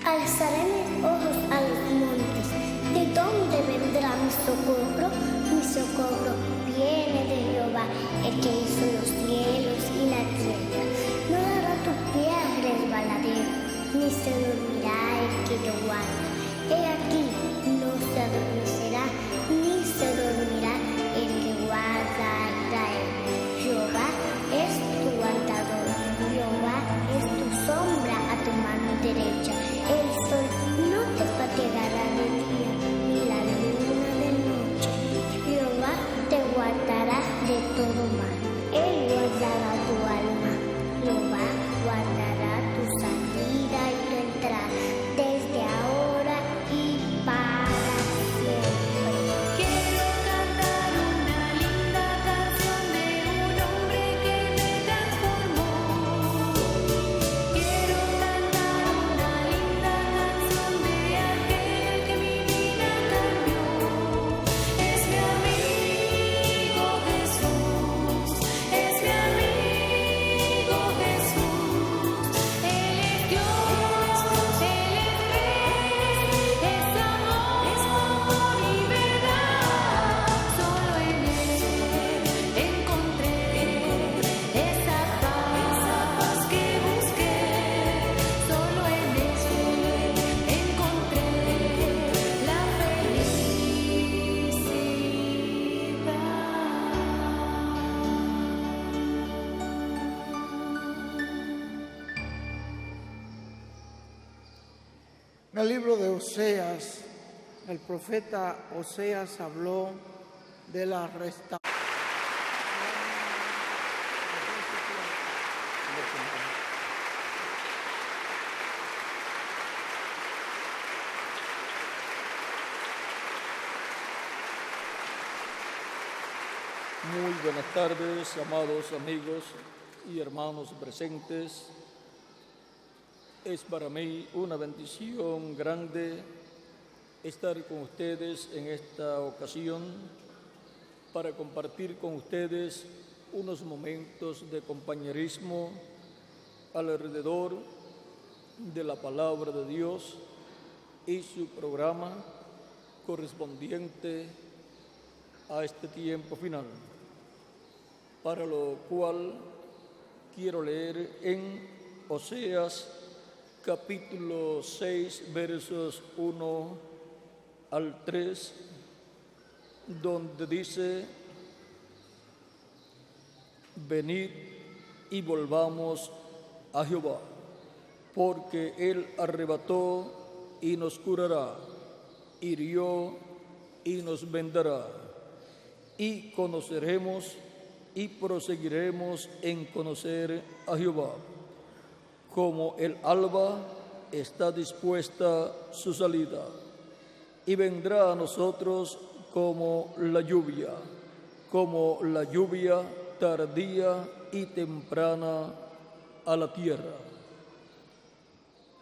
Alzaré mis ojos a los montes. ¿De dónde vendrá mi socorro? Mi socorro viene de Jehová, el que hizo los cielos y la tierra. No dará tu pie a resbaladero, ni se dormirá el que lo guarda. He aquí, no se adormecerá, ni se dormirá el que guarda a Israel. Jehová es tu guardador, Jehová es tu sombra a tu mano derecha. El sol no te fatigará de día, ni la luna de noche. Jehová te guardará de todo mal. Él guardará tu alma. Jehová guardará tu salida y tu entrada, desde ahora y para siempre. Quiero cantar una linda canción de un hombre que me transformó. Quiero cantar una linda canción de aquel que mi vida cambió. Es mi amigo Jesús, es mi amigo Jesús. Él es Dios, Él es Rey, es amor y verdad. Solo en Él encontré esa paz que busqué. Solo en Él encontré la En el libro de Oseas, el profeta Oseas habló de la restauración. Muy buenas tardes, amados amigos y hermanos presentes. Es para mí una bendición grande estar con ustedes en esta ocasión para compartir con ustedes unos momentos de compañerismo alrededor de la palabra de Dios y su programa correspondiente a este tiempo final, para lo cual quiero leer en Oseas capítulo 6, versos 1 al 3, donde dice: venid y volvamos a Jehová, porque Él arrebató y nos curará, hirió y nos vendará, y conoceremos y proseguiremos en conocer a Jehová. Como el alba está dispuesta su salida, y vendrá a nosotros como la lluvia tardía y temprana a la tierra.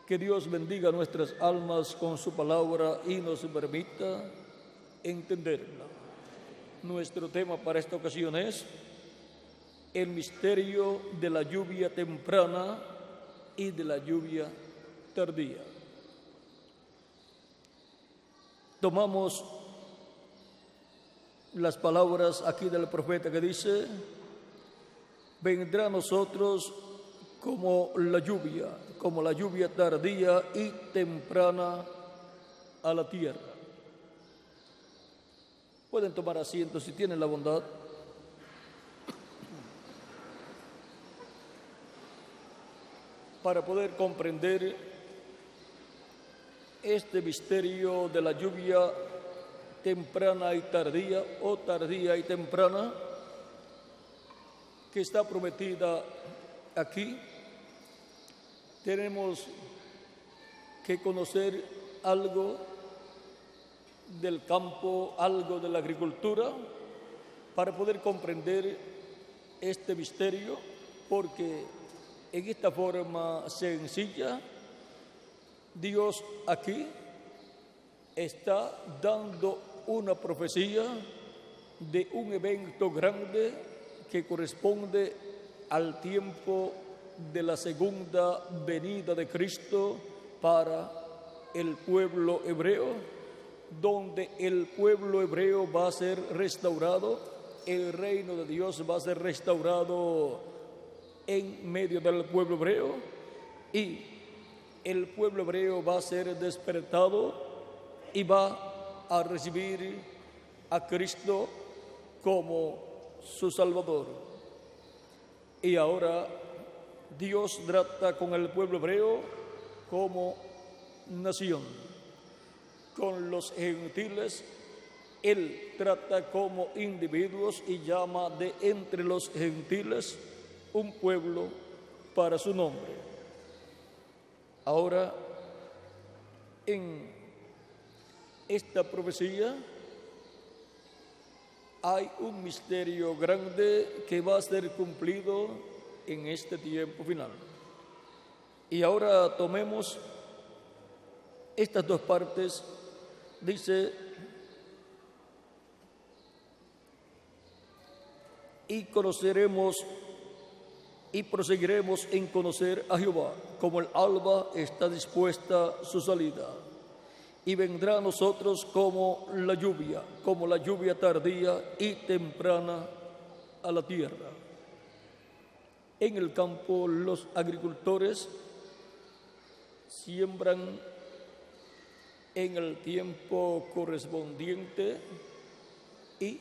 Que Dios bendiga nuestras almas con su palabra y nos permita entenderla. Nuestro tema para esta ocasión es el misterio de la lluvia temprana y de la lluvia tardía. Tomamos las palabras aquí del profeta que dice: vendrá a nosotros como la lluvia tardía y temprana a la tierra. Pueden tomar asiento si tienen la bondad. Para poder comprender este misterio de la lluvia temprana y tardía, o tardía y temprana, que está prometida aquí, tenemos que conocer algo del campo, algo de la agricultura, para poder comprender este misterio, porque en esta forma sencilla, Dios aquí está dando una profecía de un evento grande que corresponde al tiempo de la segunda venida de Cristo para el pueblo hebreo, donde el pueblo hebreo va a ser restaurado, el reino de Dios va a ser restaurado en medio del pueblo hebreo y el pueblo hebreo va a ser despertado y va a recibir a Cristo como su Salvador. Y ahora Dios trata con el pueblo hebreo como nación. Con los gentiles Él trata como individuos y llama de entre los gentiles un pueblo para su nombre. Ahora, en esta profecía hay un misterio grande que va a ser cumplido en este tiempo final. Y ahora tomemos estas dos partes. Dice: y conoceremos y proseguiremos en conocer a Jehová, como el alba está dispuesta su salida, y vendrá a nosotros como la lluvia tardía y temprana a la tierra. En el campo los agricultores siembran en el tiempo correspondiente y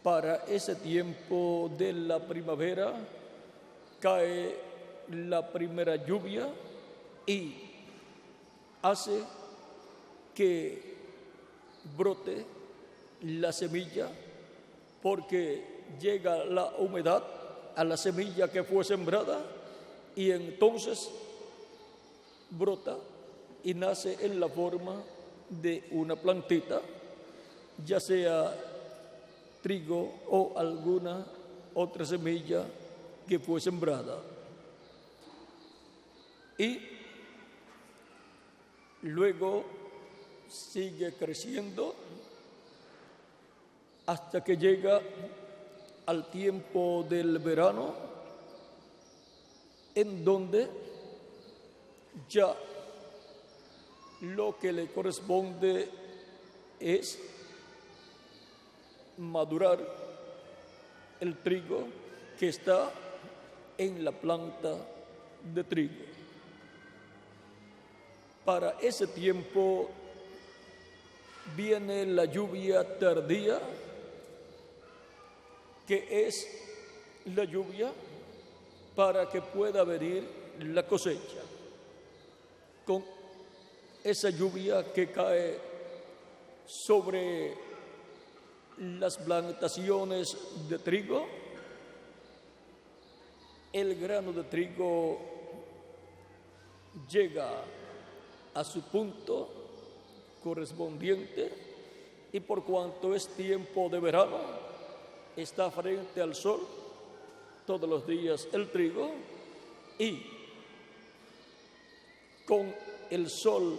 para ese tiempo de la primavera cae la primera lluvia y hace que brote la semilla, porque llega la humedad a la semilla que fue sembrada y entonces brota y nace en la forma de una plantita, ya sea trigo o alguna otra semilla que fue sembrada. Y luego sigue creciendo hasta que llega al tiempo del verano, en donde ya lo que le corresponde es madurar el trigo que está en la planta de trigo. Para ese tiempo viene la lluvia tardía, que es la lluvia para que pueda venir la cosecha. Con esa lluvia que cae sobre las plantaciones de trigo, el grano de trigo llega a su punto correspondiente y por cuanto es tiempo de verano, está frente al sol todos los días el trigo y con el sol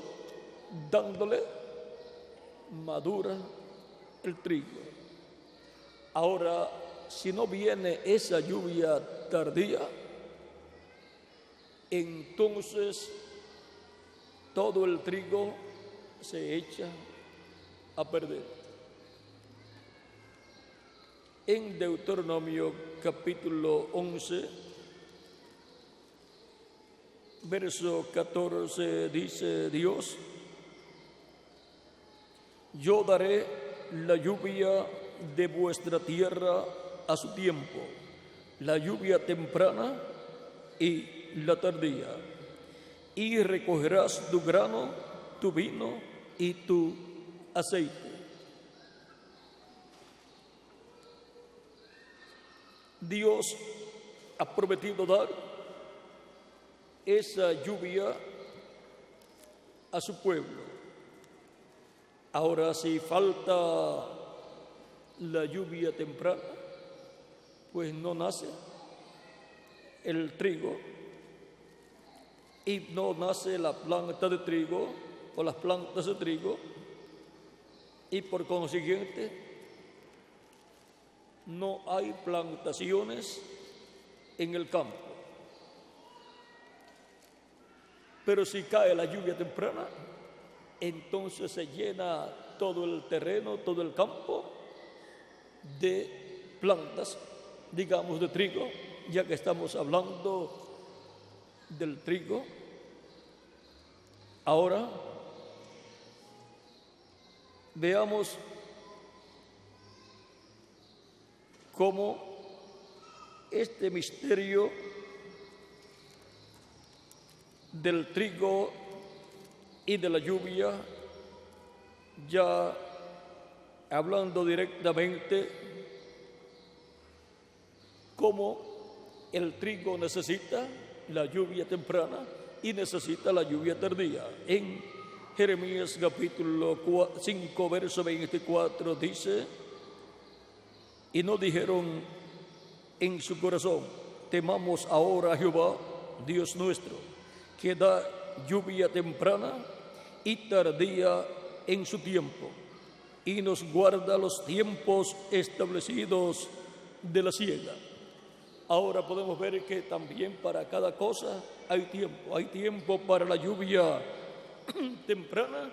dándole madura el trigo. Ahora, si no viene esa lluvia tardía, entonces todo el trigo se echa a perder. En Deuteronomio capítulo 11, verso 14 dice Dios: yo daré la lluvia de vuestra tierra a su tiempo, la lluvia temprana y la tardía, y recogerás tu grano, tu vino y tu aceite. Dios ha prometido dar esa lluvia a su pueblo. Ahora, si falta la lluvia temprana, pues no nace el trigo y no nace la planta de trigo o las plantas de trigo, y por consiguiente no hay plantaciones en el campo. Pero si cae la lluvia temprana, entonces se llena todo el terreno, todo el campo de plantas, digamos de trigo, ya que estamos hablando del trigo. Ahora veamos cómo este misterio del trigo y de la lluvia, ya hablando directamente, cómo el trigo necesita la lluvia temprana y necesita la lluvia tardía. En Jeremías capítulo 5, verso 24 dice: y no dijeron en su corazón, temamos ahora a Jehová, Dios nuestro, que da lluvia temprana y tardía en su tiempo, y nos guarda los tiempos establecidos de la siega. Ahora podemos ver que también para cada cosa hay tiempo. Hay tiempo para la lluvia temprana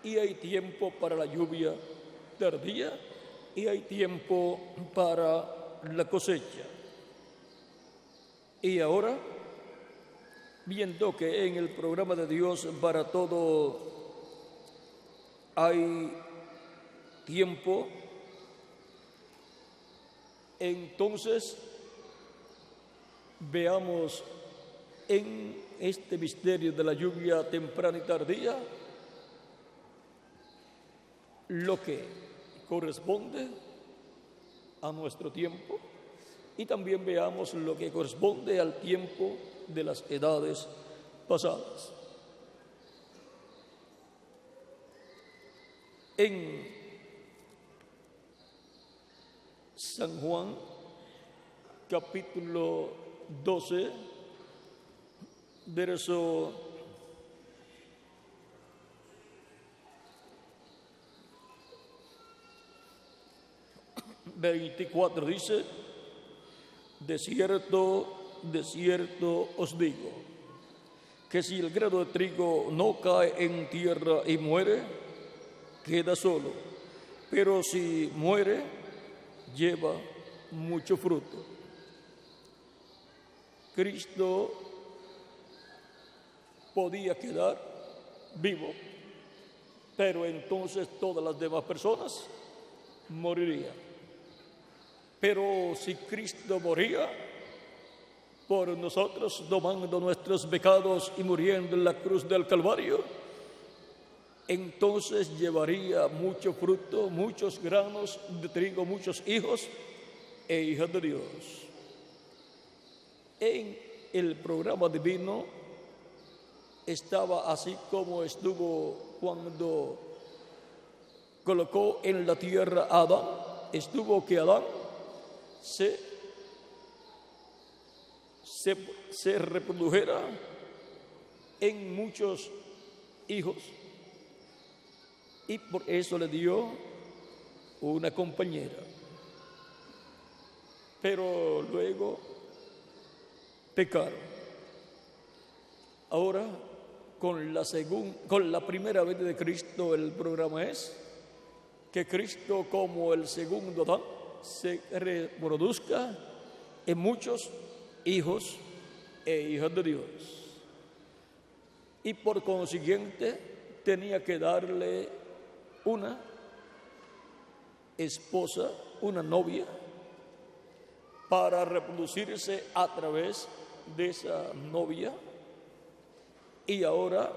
y hay tiempo para la lluvia tardía y hay tiempo para la cosecha. Y ahora, viendo que en el programa de Dios para todo hay tiempo, entonces veamos en este misterio de la lluvia temprana y tardía lo que corresponde a nuestro tiempo y también veamos lo que corresponde al tiempo de las edades pasadas. En San Juan capítulo 12, verso 24 dice: de cierto, de cierto os digo, que si el grano de trigo no cae en tierra y muere, queda solo, pero si muere, lleva mucho fruto. Cristo podía quedar vivo, pero entonces todas las demás personas morirían. Pero si Cristo moría por nosotros, tomando nuestros pecados y muriendo en la cruz del Calvario, entonces llevaría mucho fruto, muchos granos de trigo, muchos hijos e hijas de Dios. En el programa divino estaba así como estuvo cuando colocó en la tierra a Adán. Estuvo que Adán se reprodujera en muchos hijos y por eso le dio una compañera. Pero luego pecaron. Ahora, con la primera venida de Cristo, el programa es que Cristo, como el segundo Adán, se reproduzca en muchos hijos e hijas de Dios. Y por consiguiente, tenía que darle una esposa, una novia, para reproducirse a través de esa novia. Y ahora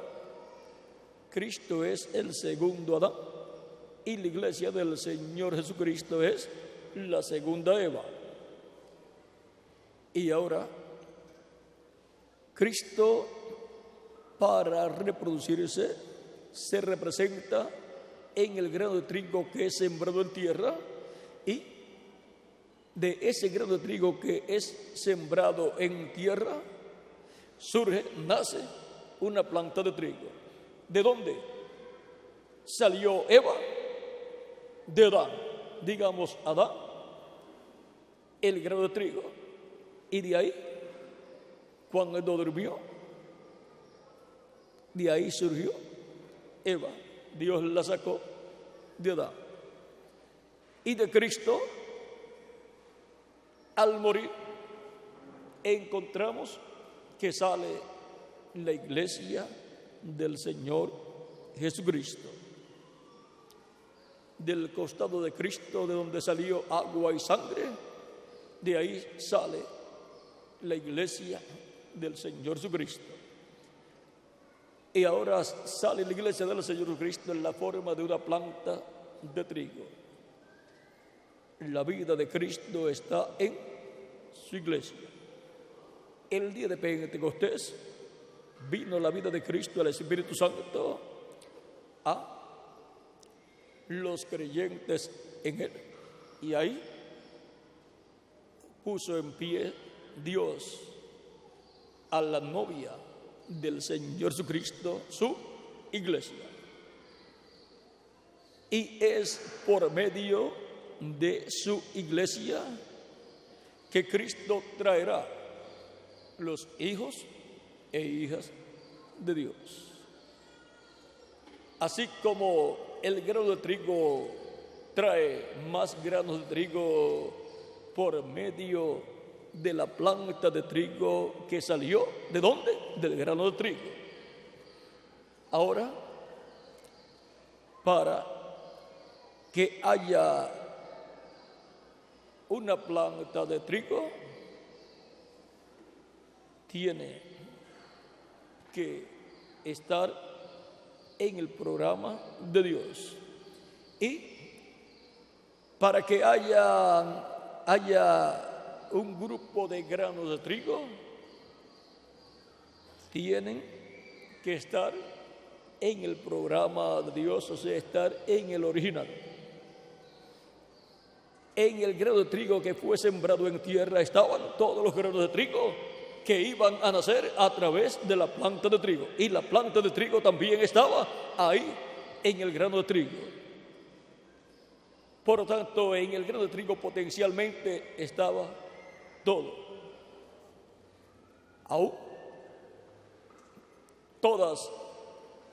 Cristo es el segundo Adán y la iglesia del Señor Jesucristo es la segunda Eva. Y ahora Cristo, para reproducirse, se representa en el grano de trigo que es sembrado en tierra, y de ese grano de trigo que es sembrado en tierra nace una planta de trigo. ¿De dónde salió Eva? De Adán. Digamos, Adán, el grano de trigo. Y de ahí, cuando durmió, de ahí surgió Eva. Dios la sacó de Adán. Y de Cristo, al morir, encontramos que sale la iglesia del Señor Jesucristo. Del costado de Cristo, de donde salió agua y sangre, de ahí sale la iglesia del Señor Jesucristo. Y ahora sale la iglesia del Señor Jesucristo en la forma de una planta de trigo. La vida de Cristo está en su iglesia. El día de Pentecostés vino la vida de Cristo, el Espíritu Santo, a los creyentes en Él. Y ahí puso en pie Dios a la novia del Señor Jesucristo, su iglesia. Y es por medio de su iglesia que Cristo traerá los hijos e hijas de Dios. Así como el grano de trigo trae más granos de trigo por medio de la planta de trigo que salió, ¿de dónde? Del grano de trigo. Ahora, para que haya una planta de trigo, tiene que estar en el programa de Dios. Y para que haya un grupo de granos de trigo, tienen que estar en el programa de Dios, o sea, estar en el original. En el grano de trigo que fue sembrado en tierra estaban todos los granos de trigo que iban a nacer a través de la planta de trigo. Y la planta de trigo también estaba ahí en el grano de trigo. Por lo tanto, en el grano de trigo potencialmente estaba todo. Aún todas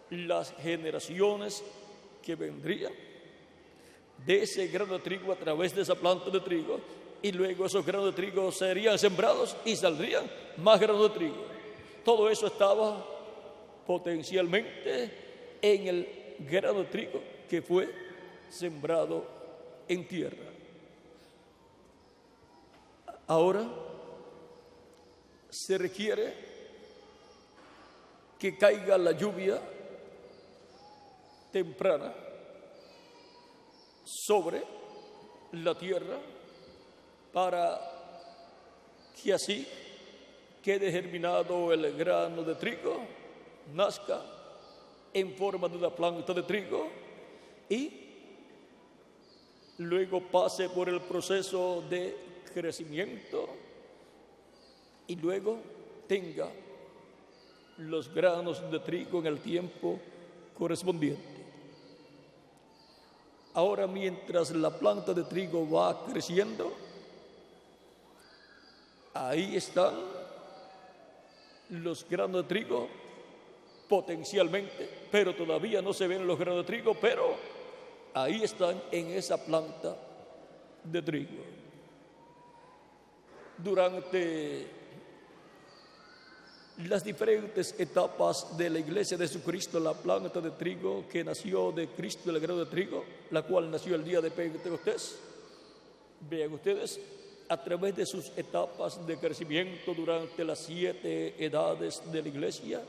las generaciones que vendrían de ese grano de trigo a través de esa planta de trigo, y luego esos granos de trigo serían sembrados y saldrían más granos de trigo. Todo eso estaba potencialmente en el grano de trigo que fue sembrado en tierra. Ahora se requiere que caiga la lluvia temprana sobre la tierra para que así quede germinado el grano de trigo, nazca en forma de una planta de trigo y luego pase por el proceso de crecimiento y luego tenga los granos de trigo en el tiempo correspondiente. Ahora, mientras la planta de trigo va creciendo, ahí están los granos de trigo potencialmente, pero todavía no se ven los granos de trigo, pero ahí están en esa planta de trigo. Durante las diferentes etapas de la iglesia de Jesucristo, la planta de trigo que nació de Cristo, el grano de trigo, la cual nació el día de Pentecostés, vean ustedes, a través de sus etapas de crecimiento durante las 7 edades de la iglesia,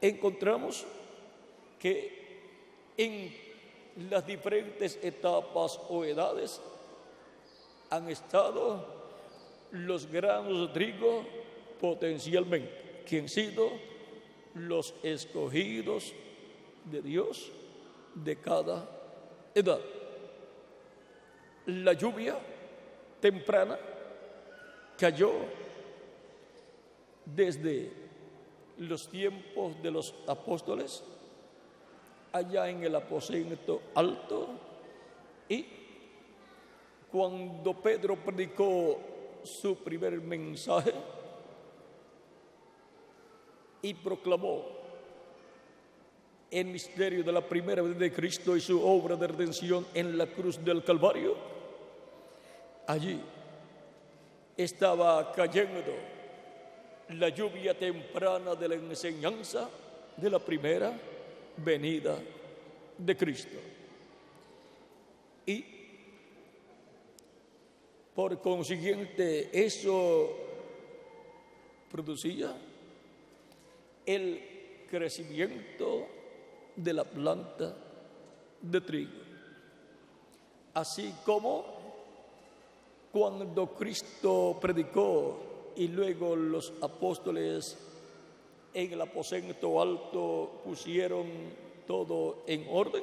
encontramos que en las diferentes etapas o edades han estado los granos de trigo potencialmente, que han sido los escogidos de Dios de cada edad. La lluvia temprana cayó desde los tiempos de los apóstoles, allá en el aposento alto, y cuando Pedro predicó su primer mensaje y proclamó el misterio de la primera venida de Cristo y su obra de redención en la cruz del Calvario, allí estaba cayendo la lluvia temprana de la enseñanza de la primera venida de Cristo. Y por consiguiente eso producía el crecimiento de la planta de trigo. Así como cuando Cristo predicó y luego los apóstoles en el aposento alto pusieron todo en orden,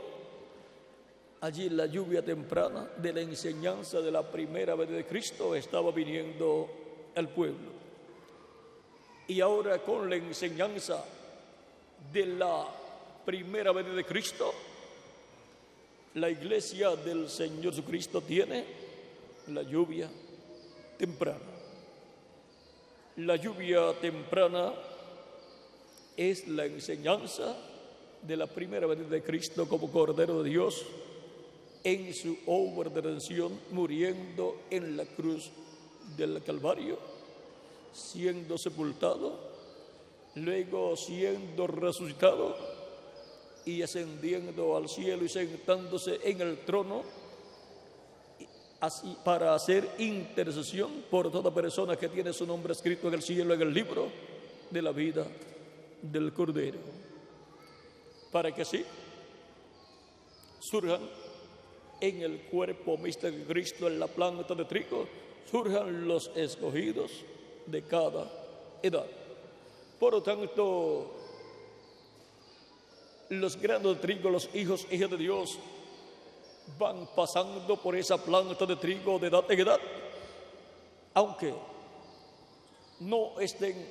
allí la lluvia temprana de la enseñanza de la primera venida de Cristo estaba viniendo al pueblo. Y ahora con la enseñanza de la primera venida de Cristo, la iglesia del Señor Jesucristo tiene la lluvia temprana. La lluvia temprana es la enseñanza de la primera venida de Cristo como Cordero de Dios en su obra de redención, muriendo en la cruz del Calvario, siendo sepultado, luego siendo resucitado y ascendiendo al cielo y sentándose en el trono, así para hacer intercesión por toda persona que tiene su nombre escrito en el cielo, en el libro de la vida del Cordero, para que así surjan en el cuerpo místico de Cristo, en la planta de trigo, surjan los escogidos de cada edad. Por lo tanto, los granos de trigo, los hijos e hijas de Dios, van pasando por esa planta de trigo de edad en edad, aunque no estén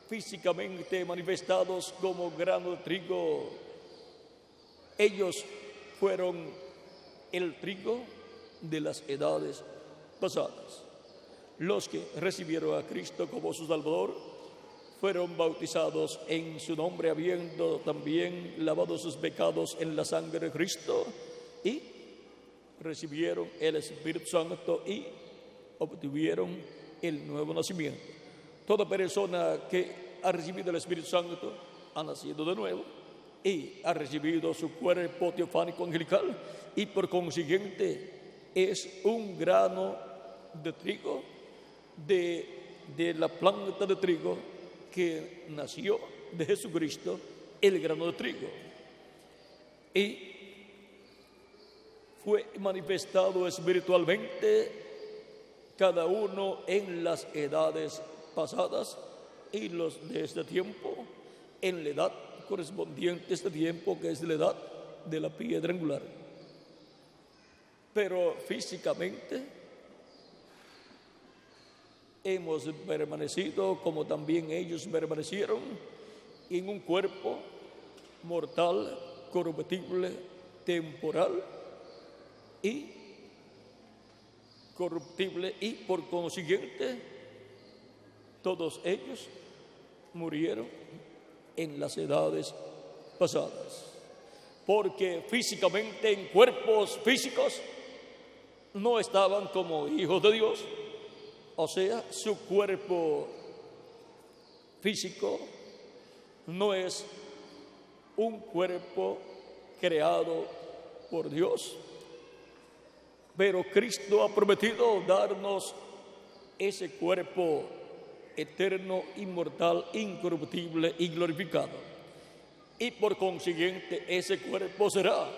físicamente manifestados como grano de trigo. Ellos fueron el trigo de las edades pasadas. Los que recibieron a Cristo como su Salvador fueron bautizados en su nombre, habiendo también lavado sus pecados en la sangre de Cristo, y recibieron el Espíritu Santo y obtuvieron el nuevo nacimiento. Toda persona que ha recibido el Espíritu Santo ha nacido de nuevo y ha recibido su cuerpo teofánico angelical, y por consiguiente es un grano de trigo de la planta de trigo que nació de Jesucristo, el grano de trigo, y fue manifestado espiritualmente cada uno en las edades pasadas y los de este tiempo en la edad correspondiente a este tiempo, que es la edad de la piedra angular. Pero físicamente hemos permanecido, como también ellos permanecieron, en un cuerpo mortal, corruptible, temporal y corruptible, y por consiguiente todos ellos murieron en las edades pasadas, porque físicamente, en cuerpos físicos, no estaban como hijos de Dios. O sea, su cuerpo físico no es un cuerpo creado por Dios, pero Cristo ha prometido darnos ese cuerpo eterno, inmortal, incorruptible y glorificado. Y por consiguiente ese cuerpo será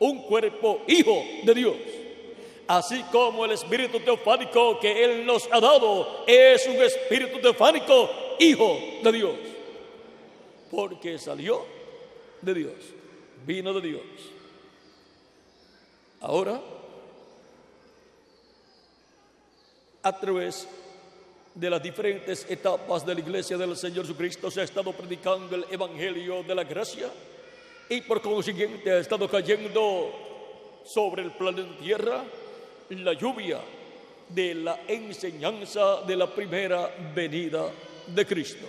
un cuerpo hijo de Dios. Así como el espíritu teofánico que Él nos ha dado es un espíritu teofánico hijo de Dios, porque salió de Dios, vino de Dios. Ahora, a través de las diferentes etapas de la iglesia del Señor Jesucristo se ha estado predicando el evangelio de la gracia, y por consiguiente ha estado cayendo sobre el planeta Tierra la lluvia de la enseñanza de la primera venida de Cristo.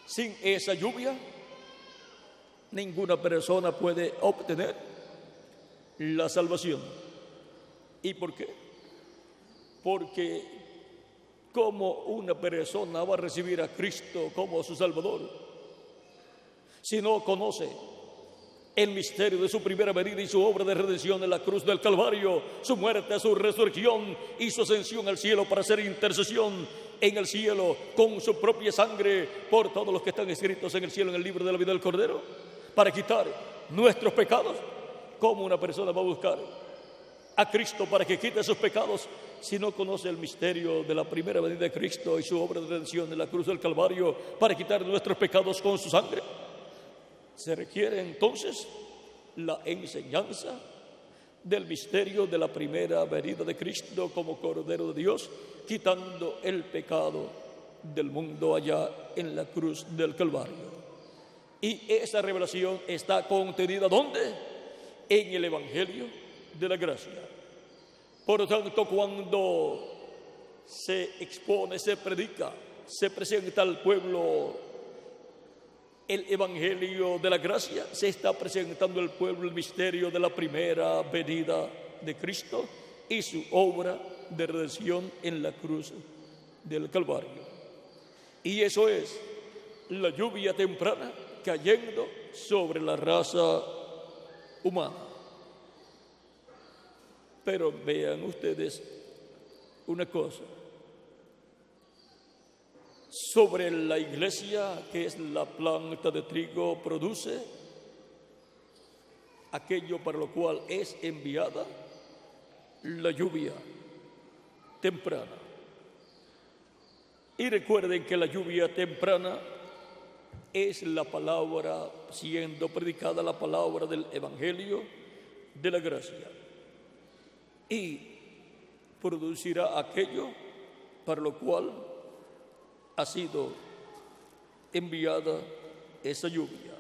Sin esa lluvia ninguna persona puede obtener la salvación. ¿Y por qué? Porque ¿cómo una persona va a recibir a Cristo como su Salvador si no conoce el misterio de su primera venida y su obra de redención en la cruz del Calvario, su muerte, su resurrección y su ascensión al cielo para hacer intercesión en el cielo con su propia sangre por todos los que están escritos en el cielo en el libro de la vida del Cordero, para quitar nuestros pecados? ¿Cómo una persona va a buscar a Cristo para que quite sus pecados si no conoce el misterio de la primera venida de Cristo y su obra de redención en la cruz del Calvario para quitar nuestros pecados con su sangre? Se requiere entonces la enseñanza del misterio de la primera venida de Cristo como Cordero de Dios, quitando el pecado del mundo allá en la cruz del Calvario. Y esa revelación está contenida ¿dónde? En el Evangelio de la Gracia. Por lo tanto, cuando se expone, se predica, se presenta al pueblo el Evangelio de la Gracia, se está presentando al pueblo el misterio de la primera venida de Cristo y su obra de redención en la cruz del Calvario. Y eso es la lluvia temprana cayendo sobre la raza humana. Pero vean ustedes una cosa. Sobre la iglesia, que es la planta de trigo, produce aquello para lo cual es enviada la lluvia temprana. Y recuerden que la lluvia temprana es la palabra siendo predicada, la palabra del Evangelio de la Gracia. Y producirá aquello para lo cual ha sido enviada esa lluvia.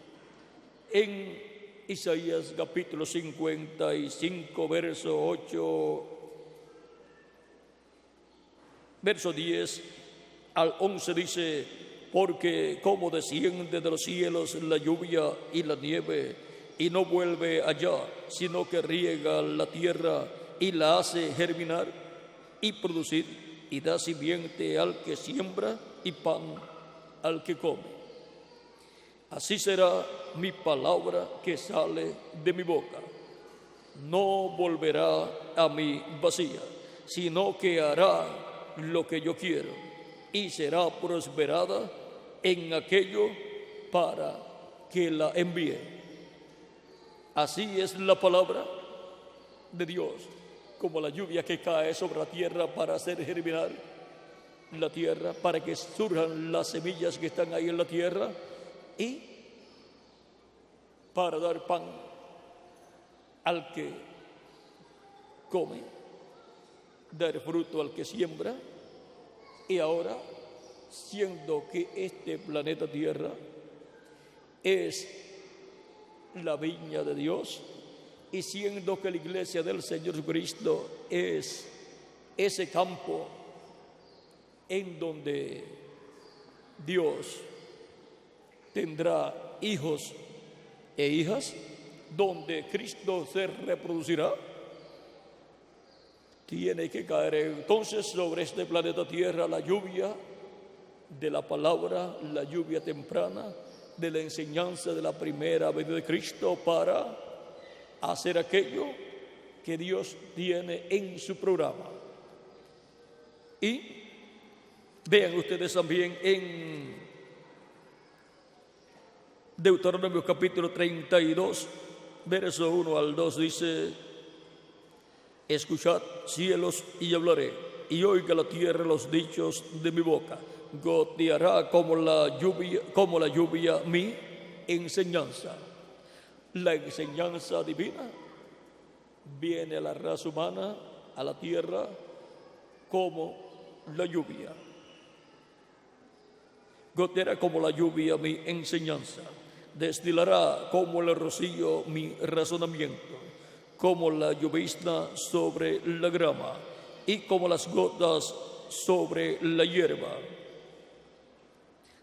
En Isaías capítulo 55, verso 8, verso 10 al 11 dice: porque como desciende de los cielos la lluvia y la nieve, y no vuelve allá, sino que riega la tierra y la hace germinar y producir, y da simiente al que siembra y pan al que come. Así será mi palabra que sale de mi boca. No volverá a mí vacía, sino que hará lo que yo quiero y será prosperada en aquello para que la envíe. Así es la palabra de Dios, como la lluvia que cae sobre la tierra para hacer germinar la tierra, para que surjan las semillas que están ahí en la tierra y para dar pan al que come, dar fruto al que siembra. Y ahora, siendo que este planeta Tierra es la viña de Dios, y siendo que la iglesia del Señor Jesucristo es ese campo en donde Dios tendrá hijos e hijas, donde Cristo se reproducirá, tiene que caer entonces sobre este planeta Tierra la lluvia de la palabra, la lluvia temprana de la enseñanza de la primera venida de Cristo, para hacer aquello que Dios tiene en su programa. Y vean ustedes también en Deuteronomio capítulo 32, verso 1 al 2 dice: escuchad, cielos, y hablaré, y oiga la tierra los dichos de mi boca. Goteará como la lluvia mi enseñanza. La enseñanza divina viene a la raza humana, a la tierra, como la lluvia. Goteará como la lluvia mi enseñanza. Destilará como el rocío mi razonamiento, como la llovizna sobre la grama y como las gotas sobre la hierba.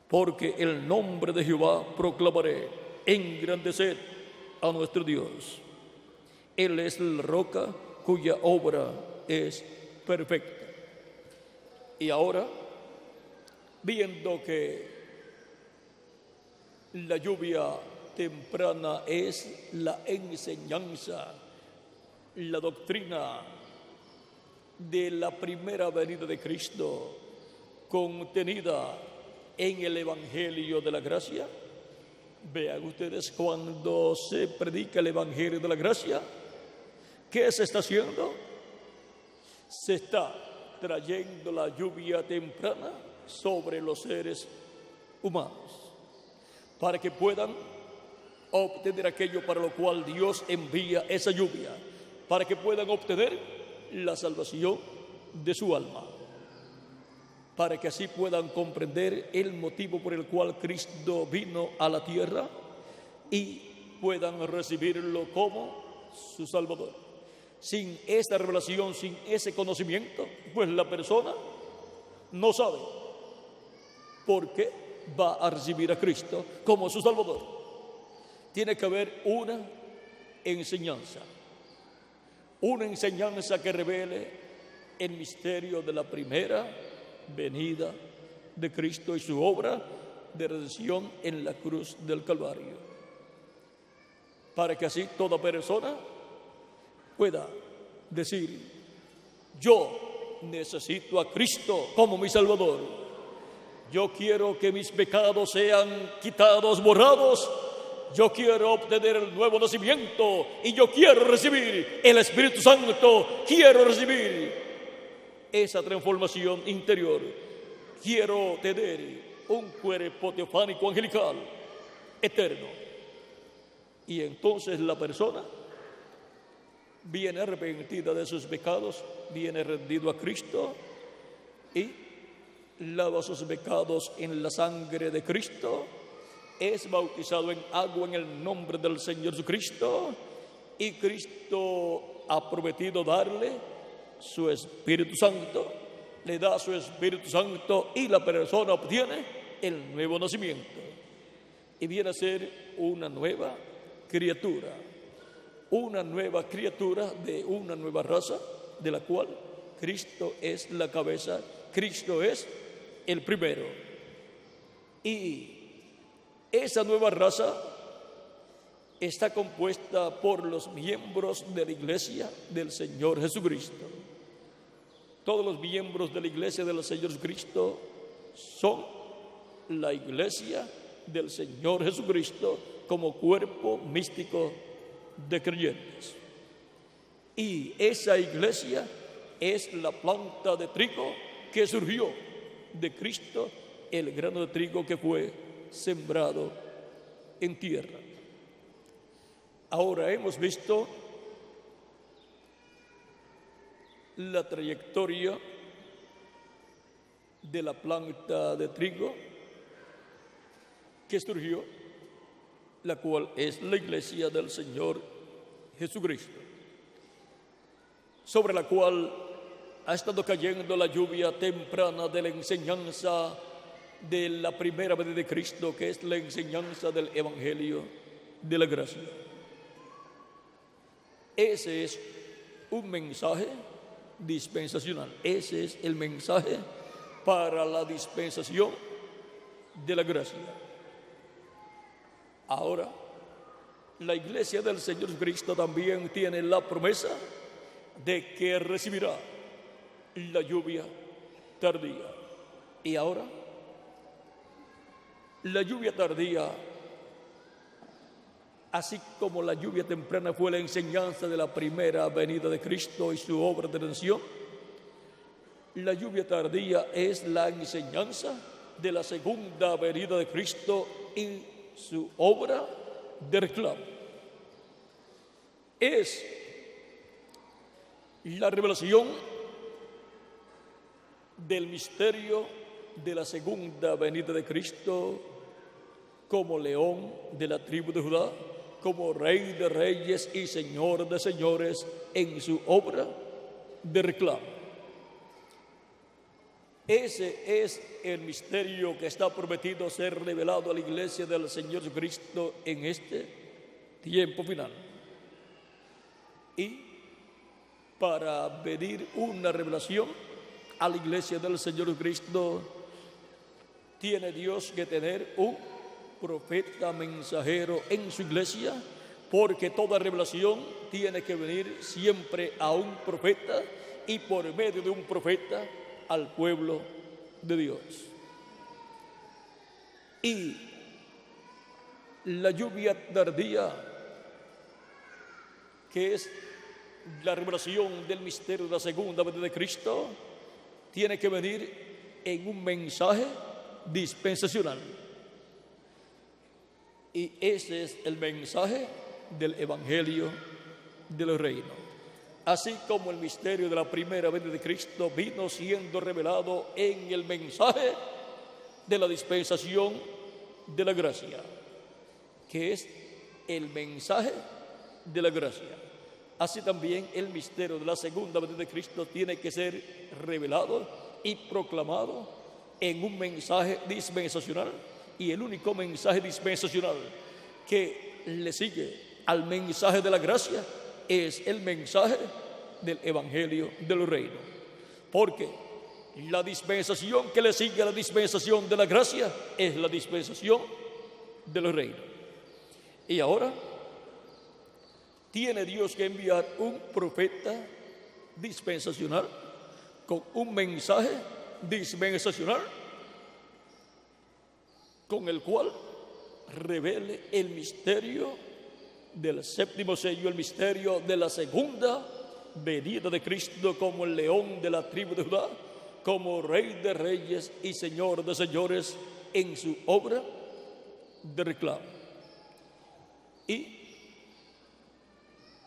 Porque el nombre de Jehová proclamaré, engrandeced a nuestro Dios. Él es la roca cuya obra es perfecta. Y ahora, viendo que la lluvia temprana es la enseñanza, la doctrina de la primera venida de Cristo contenida en el Evangelio de la Gracia, vean ustedes, cuando se predica el Evangelio de la Gracia, ¿qué se está haciendo? Se está trayendo la lluvia temprana sobre los seres humanos, para que puedan obtener aquello para lo cual Dios envía esa lluvia, para que puedan obtener la salvación de su alma, para que así puedan comprender el motivo por el cual Cristo vino a la tierra y puedan recibirlo como su Salvador. Sin esta revelación, sin ese conocimiento, pues la persona no sabe por qué va a recibir a Cristo como su Salvador. Tiene que haber una enseñanza que revele el misterio de la primera venida de Cristo y su obra de redención en la cruz del Calvario, para que así toda persona pueda decir: yo necesito a Cristo como mi Salvador, yo quiero que mis pecados sean quitados, borrados, yo quiero obtener el nuevo nacimiento y yo quiero recibir el Espíritu Santo, quiero recibir esa transformación interior, quiero tener un cuerpo teofánico angelical eterno. Y entonces la persona viene arrepentida de sus pecados, viene rendido a Cristo y lava sus pecados en la sangre de Cristo, es bautizado en agua en el nombre del Señor Jesucristo, y Cristo ha prometido darle su Espíritu Santo, le da su Espíritu Santo y la persona obtiene el nuevo nacimiento y viene a ser una nueva criatura de una nueva raza, de la cual Cristo es la cabeza, Cristo es el primero. Y esa nueva raza está compuesta por los miembros de la iglesia del Señor Jesucristo. Todos los miembros de la iglesia del Señor Jesucristo son la iglesia del Señor Jesucristo como cuerpo místico de creyentes. Y esa iglesia es la planta de trigo que surgió de Cristo, el grano de trigo que fue sembrado en tierra. Ahora hemos visto la trayectoria de la planta de trigo que surgió, la cual es la iglesia del Señor Jesucristo, sobre la cual ha estado cayendo la lluvia temprana de la enseñanza de la primera venida de Cristo, que es la enseñanza del Evangelio de la Gracia. Ese es un mensaje dispensacional, ese es el mensaje para la dispensación de la gracia. Ahora, la iglesia del Señor Cristo también tiene la promesa de que recibirá la lluvia tardía. Y ahora, la lluvia tardía, así como la lluvia temprana fue la enseñanza de la primera venida de Cristo y su obra de redención, la lluvia tardía es la enseñanza de la segunda venida de Cristo y su obra de reclamo. Es la revelación del misterio de la segunda venida de Cristo como león de la tribu de Judá, como rey de reyes y señor de señores en su obra de reclamo. Ese es el misterio que está prometido ser revelado a la iglesia del Señor Jesucristo en este tiempo final. Y para pedir una revelación a la iglesia del Señor Jesucristo, tiene Dios que tener un profeta mensajero en su iglesia, porque toda revelación tiene que venir siempre a un profeta y por medio de un profeta al pueblo de Dios. Y la lluvia tardía, que es la revelación del misterio de la segunda venida de Cristo, tiene que venir en un mensaje dispensacional. Y ese es el mensaje del Evangelio del Reino. Así como el misterio de la primera venida de Cristo vino siendo revelado en el mensaje de la dispensación de la gracia, que es el mensaje de la gracia. Así también el misterio de la segunda venida de Cristo tiene que ser revelado y proclamado en un mensaje dispensacional, y el único mensaje dispensacional que le sigue al mensaje de la gracia es el mensaje del Evangelio del Reino, porque la dispensación que le sigue a la dispensación de la gracia es la dispensación del Reino. Y ahora tiene Dios que enviar un profeta dispensacional con un mensaje dispensacional con el cual revele el misterio del séptimo sello, el misterio de la segunda venida de Cristo como el león de la tribu de Judá, como Rey de reyes y Señor de señores en su obra de reclamo. Y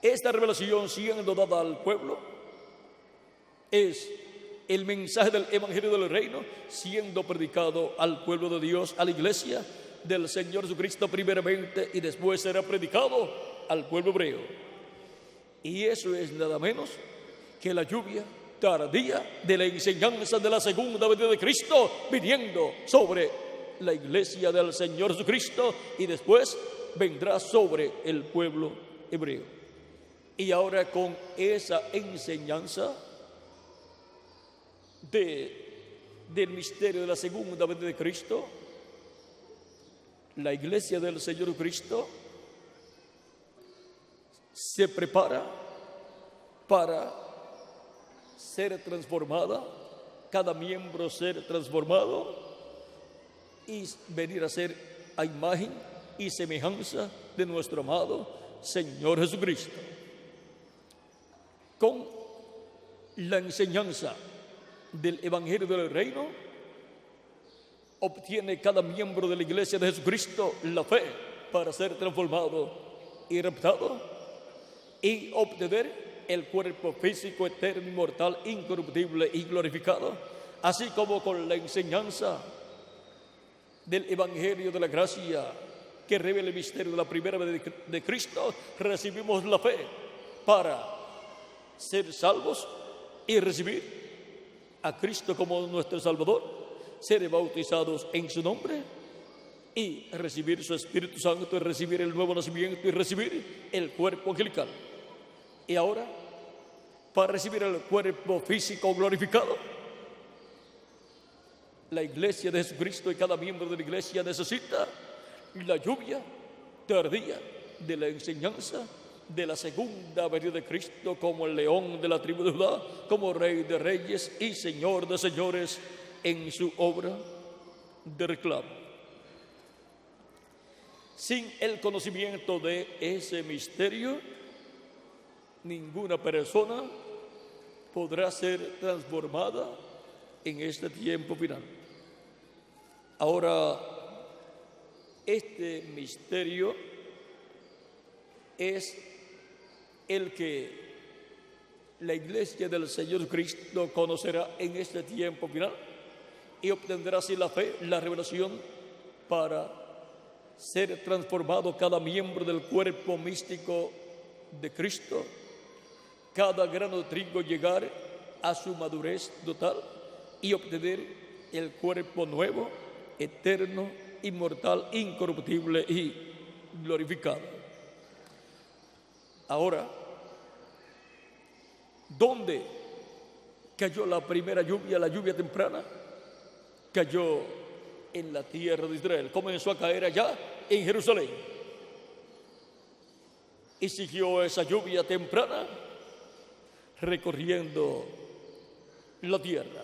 esta revelación, siendo dada al pueblo, es el mensaje del Evangelio del Reino siendo predicado al pueblo de Dios, a la iglesia del Señor Jesucristo primeramente, y después será predicado al pueblo hebreo. Y eso es nada menos que la lluvia tardía de la enseñanza de la segunda venida de Cristo viniendo sobre la iglesia del Señor Jesucristo, y después vendrá sobre el pueblo hebreo. Y ahora con esa enseñanza del misterio de la segunda venida de Cristo, la iglesia del Señor Cristo se prepara para ser transformada, cada miembro ser transformado y venir a ser a imagen y semejanza de nuestro amado Señor Jesucristo. Con la enseñanza del Evangelio del Reino, obtiene cada miembro de la iglesia de Jesucristo la fe para ser transformado y raptado y obtener el cuerpo físico eterno, inmortal, incorruptible y glorificado, así como con la enseñanza del Evangelio de la gracia que revela el misterio de la primera venida de Cristo, recibimos la fe para ser salvos y recibir a Cristo como nuestro Salvador, ser bautizados en su nombre y recibir su Espíritu Santo, y recibir el nuevo nacimiento y recibir el cuerpo angelical. Y ahora, para recibir el cuerpo físico glorificado, la iglesia de Jesucristo y cada miembro de la iglesia necesita la lluvia tardía de la enseñanza de la segunda venida de Cristo como el león de la tribu de Judá, como Rey de reyes y Señor de señores en su obra de reclamo. Sin el conocimiento de ese misterio, ninguna persona podrá ser transformada en este tiempo final. Ahora, este misterio es el que la iglesia del Señor Cristo conocerá en este tiempo final y obtendrá así la fe, la revelación para ser transformado cada miembro del cuerpo místico de Cristo, cada grano de trigo llegar a su madurez total y obtener el cuerpo nuevo, eterno, inmortal, incorruptible y glorificado. Ahora, ¿dónde cayó la primera lluvia, la lluvia temprana? Cayó en la tierra de Israel, comenzó a caer allá en Jerusalén. Y siguió esa lluvia temprana recorriendo la tierra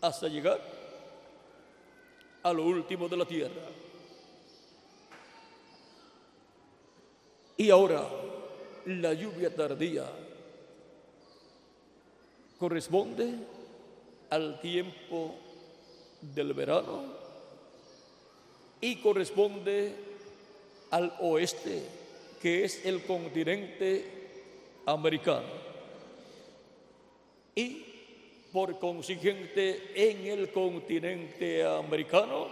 hasta llegar a lo último de la tierra. Y ahora la lluvia tardía corresponde al tiempo del verano y corresponde al oeste, que es el continente americano. Y por consiguiente, en el continente americano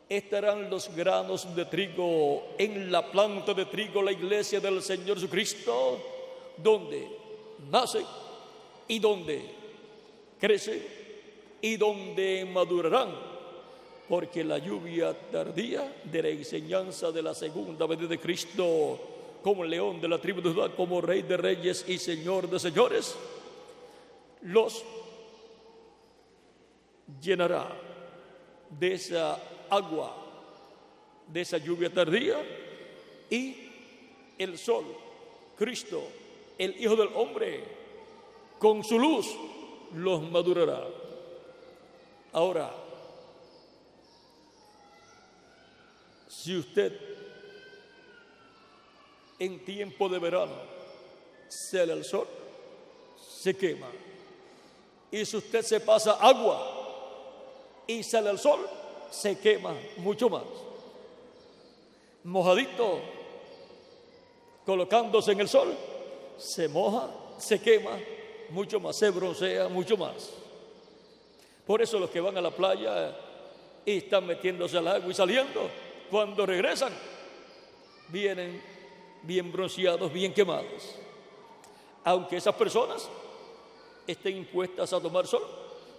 estarán los granos de trigo en la planta de trigo, la iglesia del Señor Jesucristo, donde nace y donde crece y donde madurarán, porque la lluvia tardía de la enseñanza de la segunda venida de Cristo, como león de la tribu de Judá, como rey de reyes y señor de señores, los llenará de esa agua, de esa lluvia tardía, y el sol, Cristo, el Hijo del Hombre, con su luz los madurará. Ahora, si usted en tiempo de verano sale al sol, se quema. Y si usted se pasa agua y sale al sol, se quema mucho más. Mojadito, colocándose en el sol, se moja, se quema mucho más, se broncea mucho más. Por eso los que van a la playa y están metiéndose al agua y saliendo, cuando regresan, vienen bien bronceados, bien quemados. Aunque esas personas estén impuestas a tomar sol,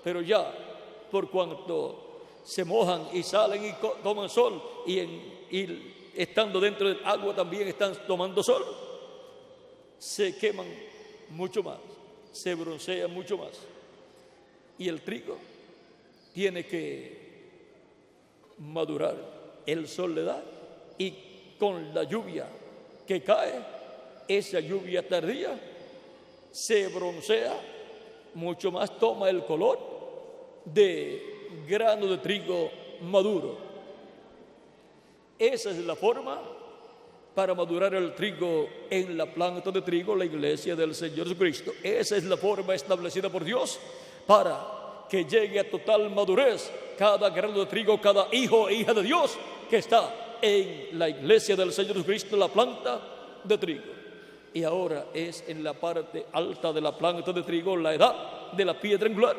pero ya por cuanto se mojan y salen y toman sol y estando dentro del agua también están tomando sol, se queman mucho más, se broncean mucho más. Y el trigo tiene que madurar, el sol le da, y con la lluvia que cae, esa lluvia tardía, se broncea mucho más, toma el color de grano de trigo maduro. Esa es la forma para madurar el trigo en la planta de trigo, la iglesia del Señor Jesucristo. Esa es la forma establecida por Dios para que llegue a total madurez cada grano de trigo, cada hijo e hija de Dios que está en la iglesia del Señor Jesucristo, la planta de trigo. Y ahora es en la parte alta de la planta de trigo, la edad de la piedra angular,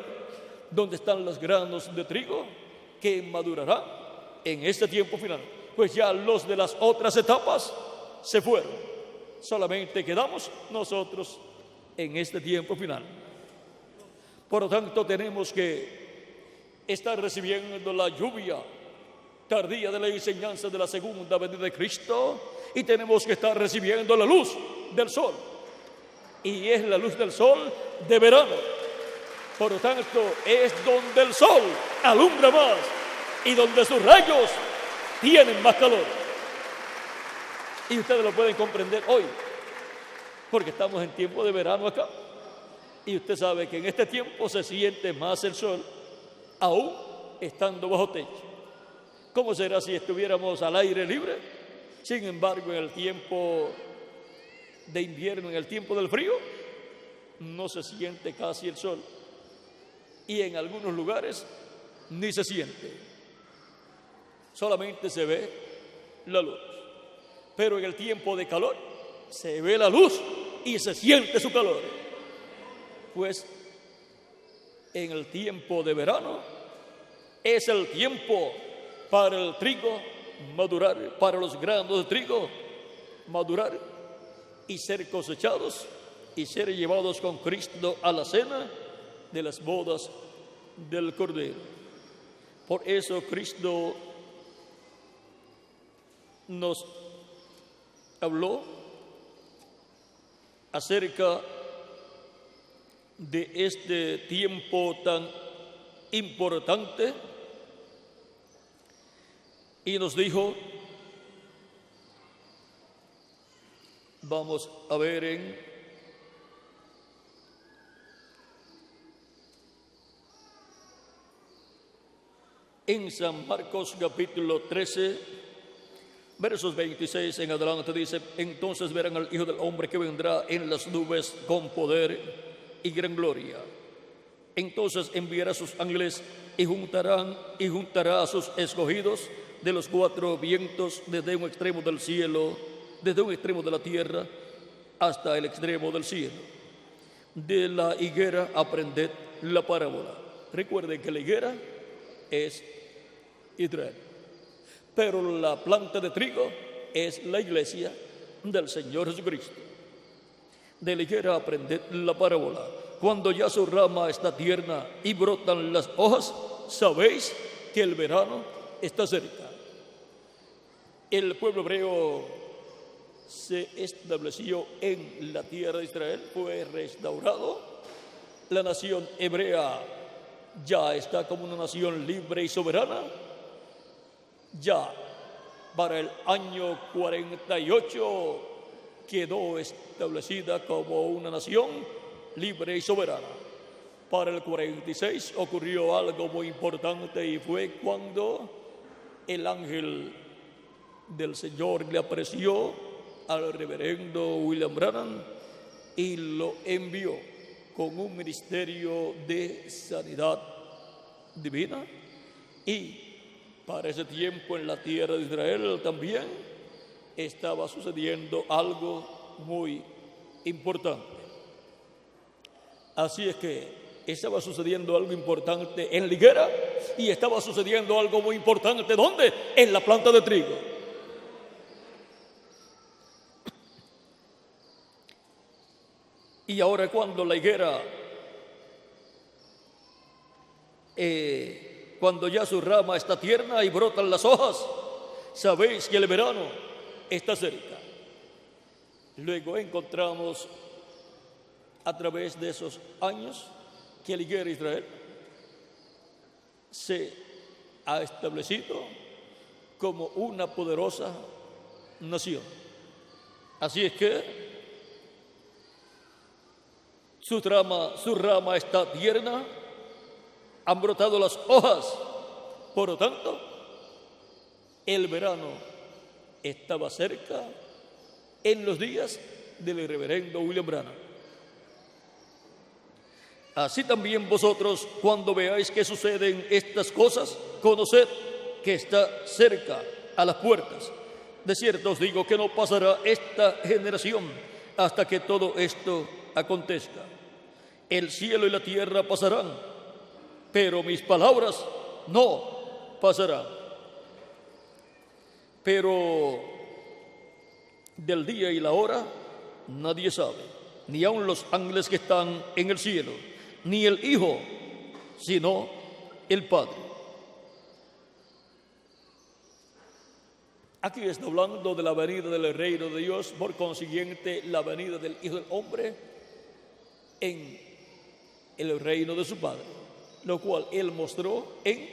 donde están los granos de trigo que madurarán en este tiempo final. Pues ya los de las otras etapas se fueron, solamente quedamos nosotros en este tiempo final. Por lo tanto, tenemos que estar recibiendo la lluvia tardía de la enseñanza de la segunda venida de Cristo, y tenemos que estar recibiendo la luz del sol, y es la luz del sol de verano. Por lo tanto, es donde el sol alumbra más y donde sus rayos tienen más calor. Y ustedes lo pueden comprender hoy, porque estamos en tiempo de verano acá. Y usted sabe que en este tiempo se siente más el sol, aún estando bajo techo. ¿Cómo será si estuviéramos al aire libre? Sin embargo, en el tiempo de invierno, en el tiempo del frío, no se siente casi el sol. Y en algunos lugares ni se siente. Solamente se ve la luz. Pero en el tiempo de calor se ve la luz y se siente su calor. Pues en el tiempo de verano es el tiempo para el trigo madurar, para los granos de trigo madurar y ser cosechados y ser llevados con Cristo a la cena de las bodas del Cordero. Por eso Cristo nos habló acerca de este tiempo tan importante y nos dijo, vamos a ver en San Marcos capítulo 13, versos 26 en adelante, dice: entonces verán al Hijo del Hombre que vendrá en las nubes con poder y gran gloria. Entonces enviará a sus ángeles y juntará a sus escogidos de los cuatro vientos, desde un extremo del cielo, desde un extremo de la tierra hasta el extremo del cielo. De la higuera aprended la parábola. Recuerden que la higuera es Israel, pero la planta de trigo es la iglesia del Señor Jesucristo. De la higuera aprended la parábola. Cuando ya su rama está tierna y brotan las hojas, sabéis que el verano está cerca. El pueblo hebreo se estableció en la tierra de Israel, fue restaurado. La nación hebrea ya está como una nación libre y soberana. Ya para el año 48 quedó establecida como una nación libre y soberana. Para el 46 ocurrió algo muy importante, y fue cuando el ángel del Señor le apareció al reverendo William Branham y lo envió con un ministerio de sanidad divina. Y para ese tiempo en la tierra de Israel también estaba sucediendo algo muy importante. Así es que estaba sucediendo algo importante en la higuera y estaba sucediendo algo muy importante, ¿dónde? En la planta de trigo. Y ahora cuando la higuera, cuando ya su rama está tierna y brotan las hojas, sabéis que el verano está cerca. Luego encontramos a través de esos años que la higuera de Israel se ha establecido como una poderosa nación. Así es que su rama está tierna, han brotado las hojas, por lo tanto, el verano estaba cerca en los días del reverendo William Branham. Así también vosotros, cuando veáis que suceden estas cosas, conoced que está cerca a las puertas. De cierto os digo que no pasará esta generación hasta que todo esto acontezca. El cielo y la tierra pasarán, pero mis palabras no pasarán. Pero del día y la hora nadie sabe, ni aun los ángeles que están en el cielo, ni el Hijo, sino el Padre. Aquí está hablando de la venida del reino de Dios, por consiguiente la venida del Hijo del Hombre en el reino de su Padre, lo cual él mostró en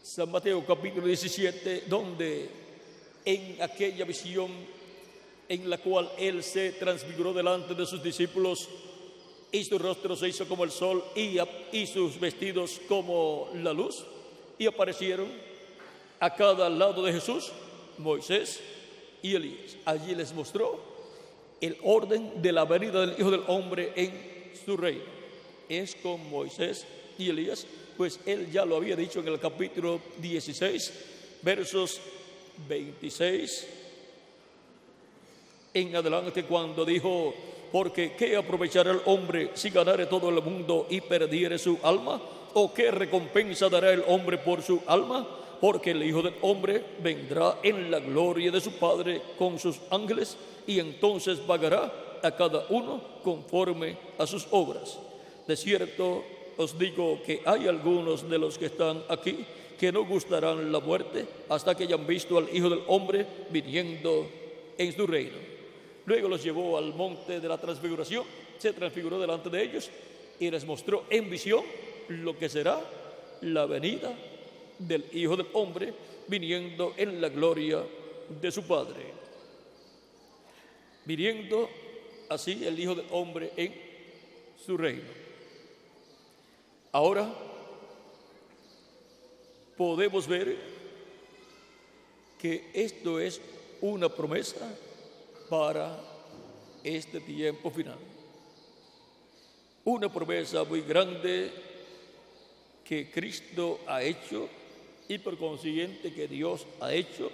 San Mateo capítulo 17, donde en aquella visión en la cual él se transfiguró delante de sus discípulos, y su rostro se hizo como el sol y sus vestidos como la luz, y aparecieron a cada lado de Jesús Moisés y Elías. Allí les mostró el orden de la venida del Hijo del Hombre en su reino. Es con Moisés y Elías, pues él ya lo había dicho en el capítulo 16, versos 26 en adelante, cuando dijo: porque ¿qué aprovechará el hombre si ganare todo el mundo y perdiere su alma? ¿O qué recompensa dará el hombre por su alma? Porque el Hijo del Hombre vendrá en la gloria de su Padre con sus ángeles, y entonces pagará a cada uno conforme a sus obras. De cierto os digo que hay algunos de los que están aquí que no gustarán la muerte hasta que hayan visto al Hijo del Hombre viniendo en su reino. Luego los llevó al monte de la transfiguración, se transfiguró delante de ellos y les mostró en visión lo que será la venida del Hijo del Hombre viniendo en la gloria de su Padre. Viniendo así el Hijo del Hombre en su reino. Ahora podemos ver que esto es una promesa para este tiempo final. Una promesa muy grande que Cristo ha hecho y por consiguiente que Dios ha hecho,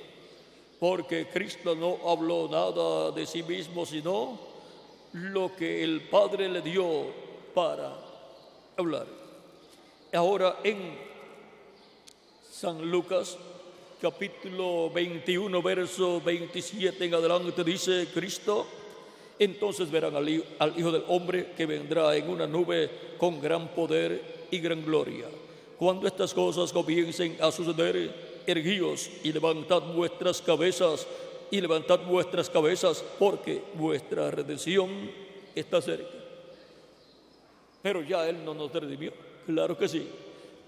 porque Cristo no habló nada de sí mismo, sino lo que el Padre le dio para hablar. Ahora en San Lucas, capítulo 21, verso 27 en adelante, dice Cristo: entonces verán al Hijo del Hombre que vendrá en una nube con gran poder y gran gloria. Cuando estas cosas comiencen a suceder, erguíos y levantad vuestras cabezas, porque vuestra redención está cerca. Pero ya Él no nos redimió, claro que sí.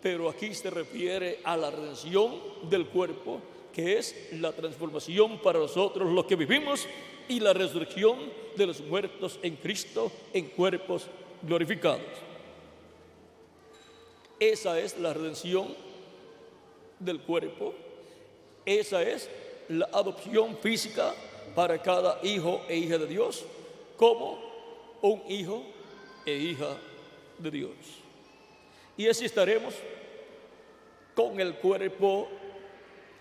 Pero aquí se refiere a la redención del cuerpo, que es la transformación para nosotros los que vivimos, y la resurrección de los muertos en Cristo en cuerpos glorificados. Esa es la redención del cuerpo. Esa es la adopción física para cada hijo e hija de Dios, como un hijo e hija de Dios. Y así estaremos con el cuerpo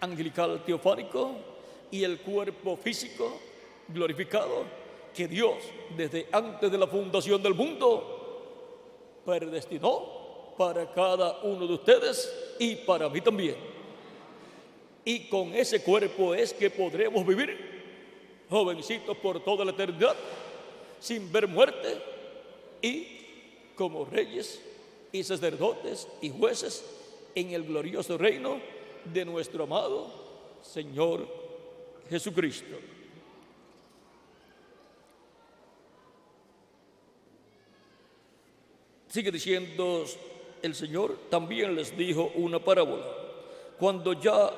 angelical teofánico y el cuerpo físico glorificado que Dios desde antes de la fundación del mundo predestinó para cada uno de ustedes y para mí también. Y con ese cuerpo es que podremos vivir jovencitos por toda la eternidad, sin ver muerte, y como reyes y sacerdotes y jueces en el glorioso reino de nuestro amado Señor Jesucristo. Sigue diciendo el Señor: también les dijo una parábola. Cuando ya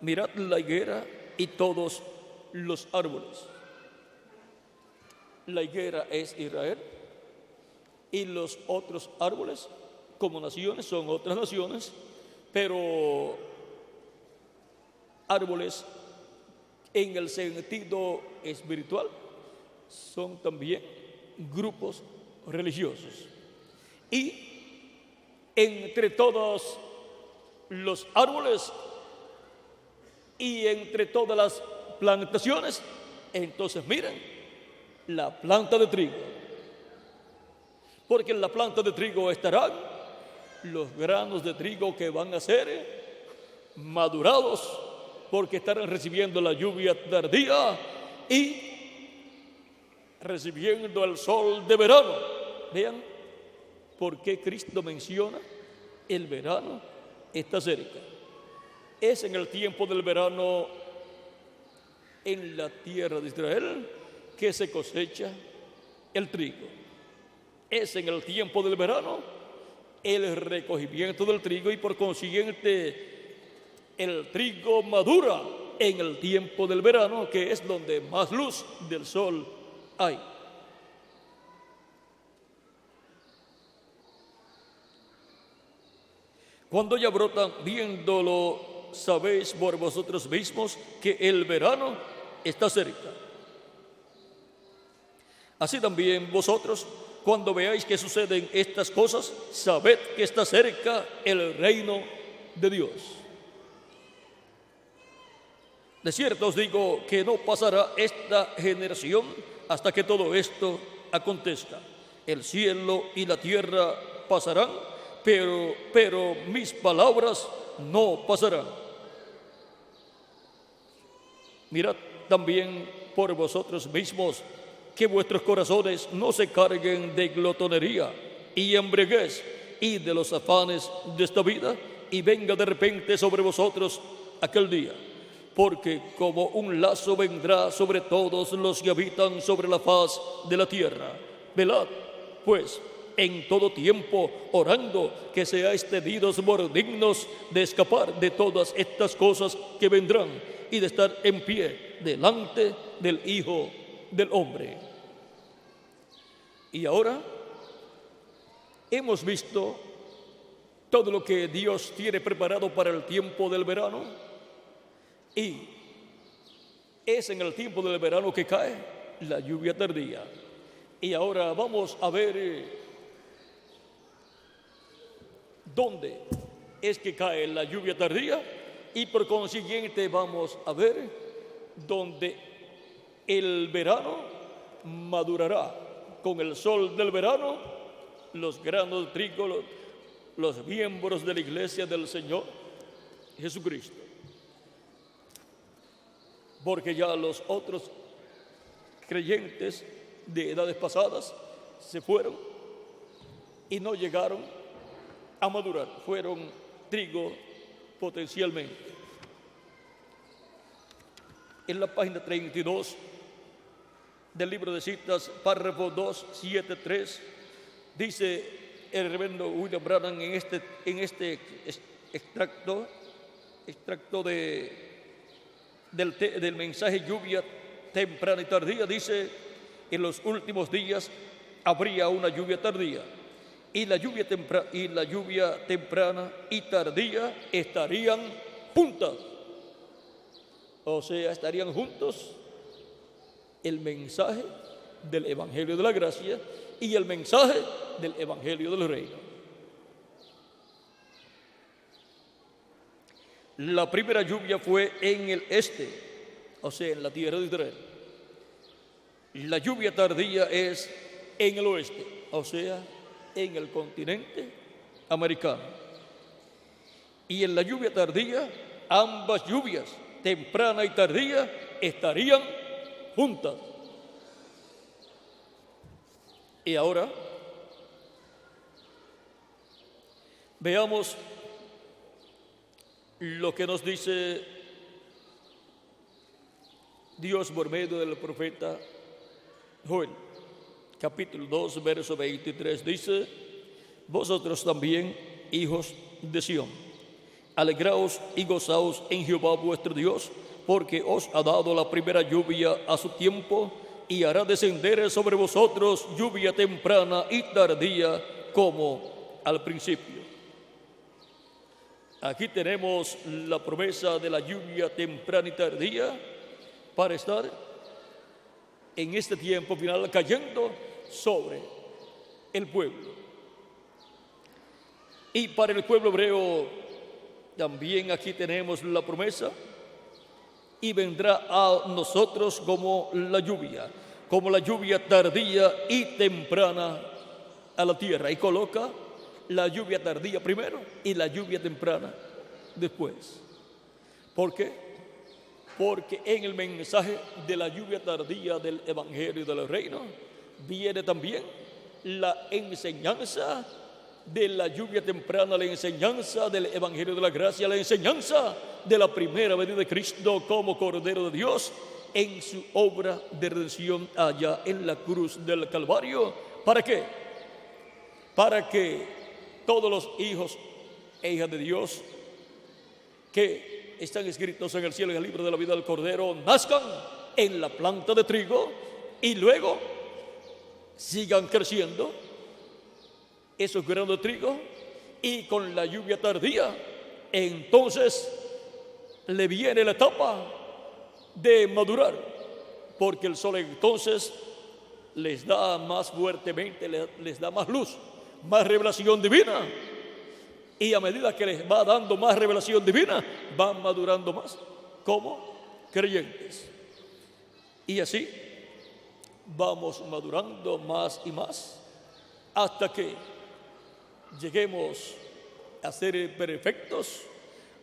mirad la higuera y todos los árboles. La higuera es Israel y los otros árboles como naciones son otras naciones, pero árboles en el sentido espiritual son también grupos religiosos. Y entre todos los árboles y entre todas las plantaciones, entonces miren, la planta de trigo. Porque en la planta de trigo estarán los granos de trigo que van a ser madurados, porque estarán recibiendo la lluvia tardía y recibiendo el sol de verano. Vean por qué Cristo menciona el verano está cerca. Es en el tiempo del verano en la tierra de Israel que se cosecha el trigo. Es en el tiempo del verano el recogimiento del trigo y por consiguiente el trigo madura en el tiempo del verano, que es donde más luz del sol hay. Cuando ya brotan, viéndolo, sabéis por vosotros mismos que el verano está cerca. Así también vosotros, cuando veáis que suceden estas cosas, sabed que está cerca el reino de Dios. De cierto os digo que no pasará esta generación hasta que todo esto acontezca. El cielo y la tierra pasarán, pero mis palabras no pasarán. Mirad también por vosotros mismos que vuestros corazones no se carguen de glotonería y embriaguez y de los afanes de esta vida, y venga de repente sobre vosotros aquel día, porque como un lazo vendrá sobre todos los que habitan sobre la faz de la tierra. Velad, pues, en todo tiempo, orando que seáis tenidos por dignos de escapar de todas estas cosas que vendrán y de estar en pie delante del Hijo del Hombre. Y ahora hemos visto todo lo que Dios tiene preparado para el tiempo del verano, y es en el tiempo del verano que cae la lluvia tardía. Y ahora vamos a ver dónde es que cae la lluvia tardía, y por consiguiente vamos a ver dónde el verano madurará con el sol del verano los granos de trigo, los miembros de la iglesia del Señor Jesucristo. Porque ya los otros creyentes de edades pasadas se fueron y no llegaron a madurar, fueron trigo potencialmente. En la página 32 del libro de citas, párrafo 273, dice el reverendo William Branham en este extracto del mensaje lluvia temprana y tardía, dice: en los últimos días habría una lluvia tardía, y la lluvia temprana y tardía estarían juntas. O sea, estarían juntos el mensaje del Evangelio de la Gracia y el mensaje del Evangelio del Reino. La primera lluvia fue en el este, o sea, en la tierra de Israel. La lluvia tardía es en el oeste, o sea, en el continente americano. Y en la lluvia tardía, ambas lluvias, temprana y tardía, estarían juntas. Y ahora veamos lo que nos dice Dios por medio del profeta Joel, capítulo 2, verso 23, dice: vosotros también, hijos de Sión, alegraos y gozaos en Jehová vuestro Dios, porque os ha dado la primera lluvia a su tiempo, y hará descender sobre vosotros lluvia temprana y tardía como al principio. Aquí tenemos la promesa de la lluvia temprana y tardía para estar en este tiempo final cayendo sobre el pueblo. Y para el pueblo hebreo también aquí tenemos la promesa: y vendrá a nosotros como la lluvia tardía y temprana a la tierra. Y coloca la lluvia tardía primero y la lluvia temprana después. ¿Por qué? Porque en el mensaje de la lluvia tardía del Evangelio del Reino viene también la enseñanza de la lluvia temprana, la enseñanza del Evangelio de la Gracia, la enseñanza de la primera venida de Cristo como Cordero de Dios en su obra de redención allá en la cruz del Calvario. ¿Para qué? Para que todos los hijos e hijas de Dios que están escritos en el cielo, en el libro de la vida del Cordero, nazcan en la planta de trigo y luego sigan creciendo esos granos de trigo, y con la lluvia tardía entonces le viene la etapa de madurar, porque el sol entonces les da más fuertemente, les da más luz, más revelación divina, y a medida que les va dando más revelación divina, van madurando más como creyentes, y así vamos madurando más y más hasta que lleguemos a ser perfectos,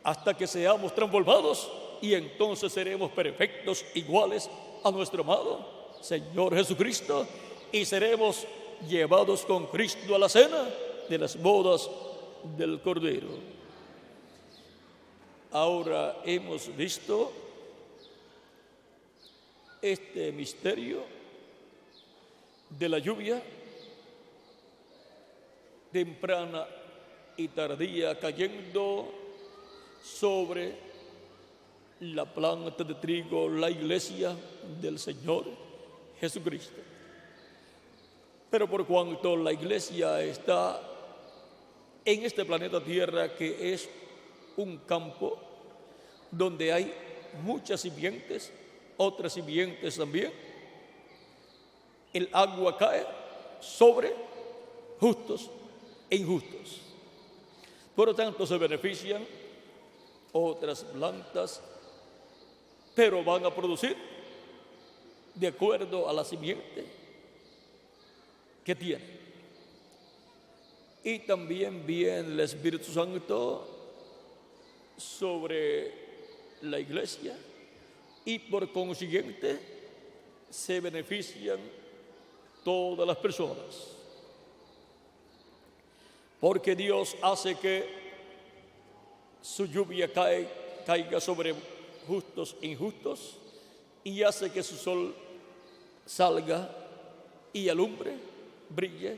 hasta que seamos transformados, y entonces seremos perfectos iguales a nuestro amado Señor Jesucristo, y seremos llevados con Cristo a la cena de las bodas del Cordero. Ahora hemos visto este misterio de la lluvia temprana y tardía cayendo sobre la planta de trigo, la iglesia del Señor Jesucristo. Pero por cuanto la iglesia está en este planeta Tierra, que es un campo donde hay muchas simientes, otras simientes también, el agua cae sobre justos e injustos. Por lo tanto, se benefician otras plantas, pero van a producir de acuerdo a la simiente que tienen. Y también viene el Espíritu Santo sobre la iglesia y por consiguiente se benefician todas las personas. Porque Dios hace que su lluvia caiga sobre justos e injustos y hace que su sol salga y alumbre, brille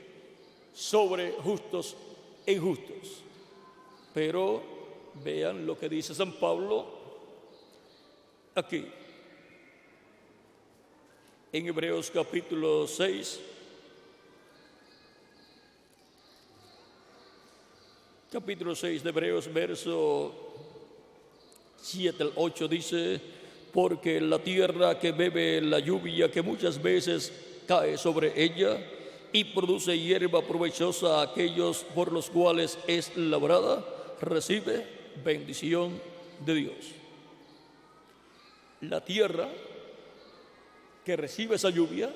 sobre justos e injustos. Pero vean lo que dice San Pablo aquí, en Hebreos capítulo 6, de Hebreos, verso 7 al 8, dice: porque la tierra que bebe la lluvia que muchas veces cae sobre ella y produce hierba provechosa a aquellos por los cuales es labrada, recibe bendición de Dios. La tierra que recibe esa lluvia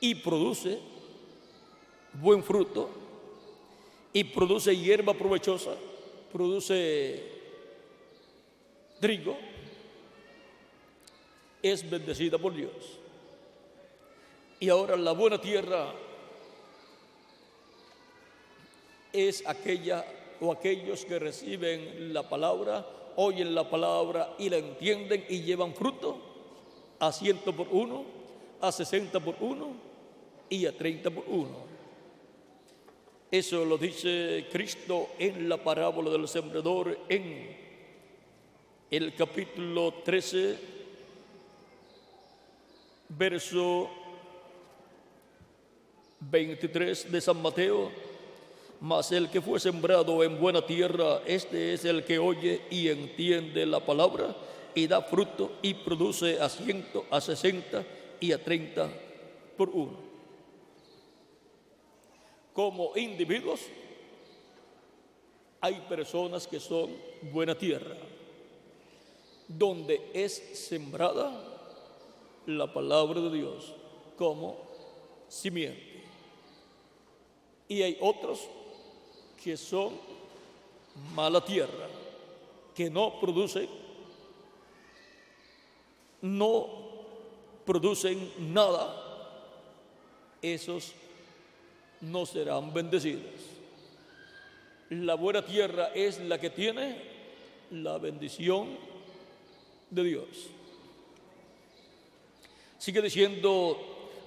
y produce buen fruto y produce hierba provechosa, produce trigo, es bendecida por Dios. Y ahora la buena tierra es aquella o aquellos que reciben la palabra, oyen la palabra y la entienden y llevan fruto a 100 por 1, a 60 por 1 y a 30 por 1. Eso lo dice Cristo en la parábola del sembrador en el capítulo 13, verso 23 de San Mateo. Mas el que fue sembrado en buena tierra, este es el que oye y entiende la palabra y da fruto y produce a 100, a 60 y a 30 por 1. Como individuos, hay personas que son buena tierra, donde es sembrada la palabra de Dios como simiente. Y hay otros que son mala tierra, que no producen nada. Esos no serán bendecidos. La buena tierra es la que tiene la bendición de Dios. Sigue diciendo: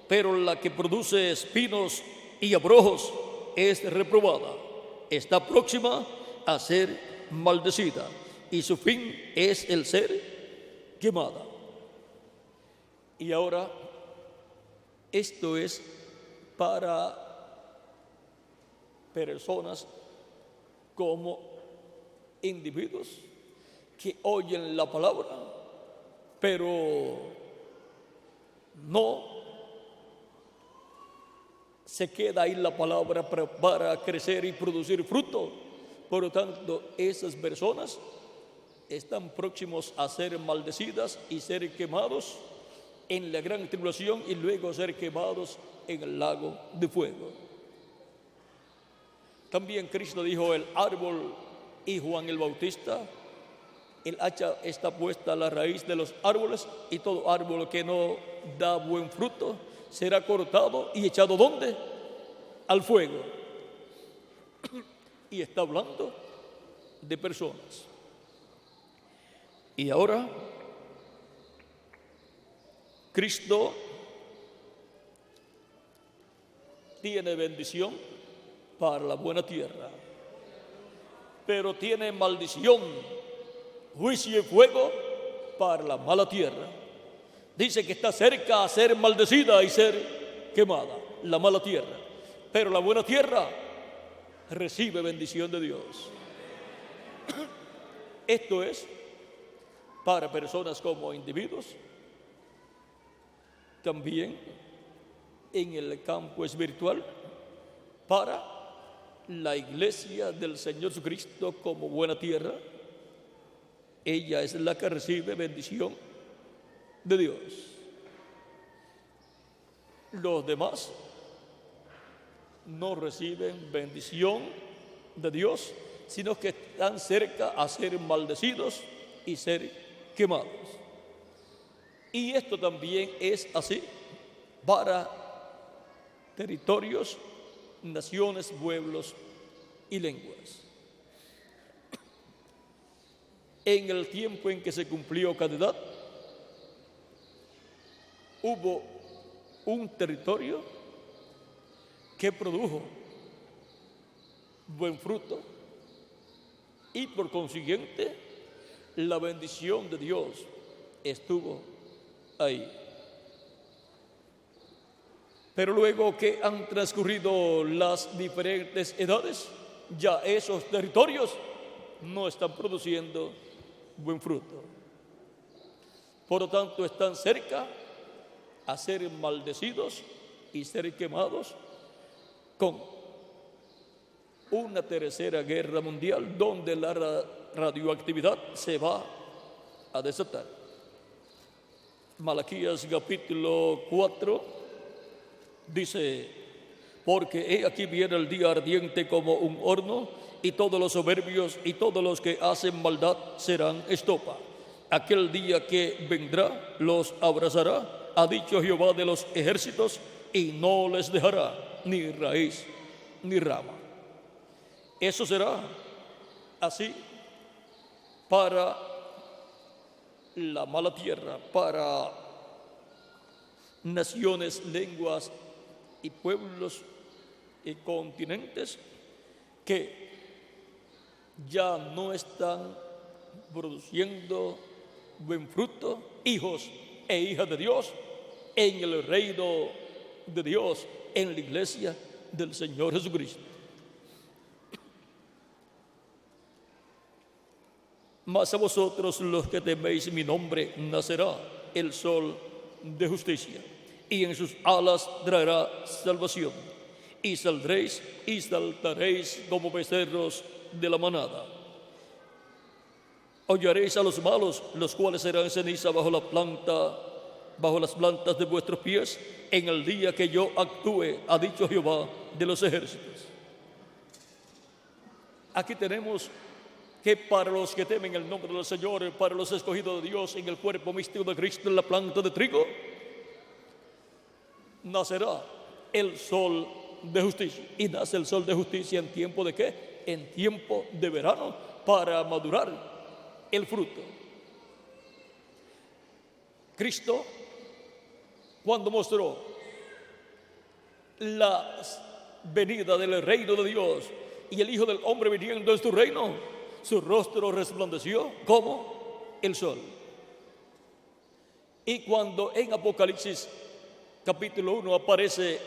pero la que produce espinos y abrojos es reprobada, está próxima a ser maldecida y su fin es el ser quemada. Y ahora, esto es para personas como individuos que oyen la palabra, pero no se queda ahí la palabra para crecer y producir fruto. Por lo tanto, esas personas están próximos a ser maldecidas y ser quemados en la gran tribulación y luego ser quemados en el lago de fuego. También Cristo dijo: el árbol y Juan el Bautista: el hacha está puesta a la raíz de los árboles y todo árbol que no da buen fruto será cortado y echado ¿dónde? Al fuego. Y está hablando de personas. Y ahora, Cristo tiene bendición para la buena tierra, pero tiene maldición, juicio y fuego para la mala tierra. Dice que está cerca a ser maldecida y ser quemada, la mala tierra, pero la buena tierra recibe bendición de Dios. Esto es para personas como individuos, también en el campo espiritual, para la iglesia del Señor Jesucristo como buena tierra. Ella es la que recibe bendición de Dios. Los demás no reciben bendición de Dios, sino que están cerca a ser maldecidos y ser quemados. Y esto también es así para territorios, naciones, pueblos y lenguas. En el tiempo en que se cumplió cada edad, hubo un territorio que produjo buen fruto y por consiguiente la bendición de Dios estuvo ahí. Pero luego que han transcurrido las diferentes edades, ya esos territorios no están produciendo buen fruto. Por lo tanto, están cerca a ser maldecidos y ser quemados con una tercera guerra mundial donde la radioactividad se va a desatar. Malaquías capítulo 4 dice: porque he aquí viene el día ardiente como un horno, y todos los soberbios y todos los que hacen maldad serán estopa. Aquel día que vendrá los abrazará, ha dicho Jehová de los ejércitos, y no les dejará ni raíz ni rama. Eso será así para la mala tierra, para naciones, lenguas y pueblos y continentes que ya no están produciendo buen fruto, hijos e hijas de Dios en el reino de Dios, en la iglesia del Señor Jesucristo. Mas a vosotros los que teméis mi nombre nacerá el sol de justicia, y en sus alas traerá salvación, y saldréis y saltaréis como becerros de la manada. Hollaréis a los malos, los cuales serán ceniza bajo las plantas de vuestros pies, en el día que yo actúe, ha dicho Jehová de los ejércitos. Aquí tenemos que para los que temen el nombre del Señor, para los escogidos de Dios en el cuerpo místico de Cristo, en la planta de trigo, nacerá el sol de justicia. ¿Y nace el sol de justicia en tiempo de qué? En tiempo de verano, para madurar el fruto. Cristo, cuando mostró la venida del reino de Dios y el Hijo del Hombre viniendo en su reino, su rostro resplandeció como el sol. Y cuando en Apocalipsis capítulo 1 aparece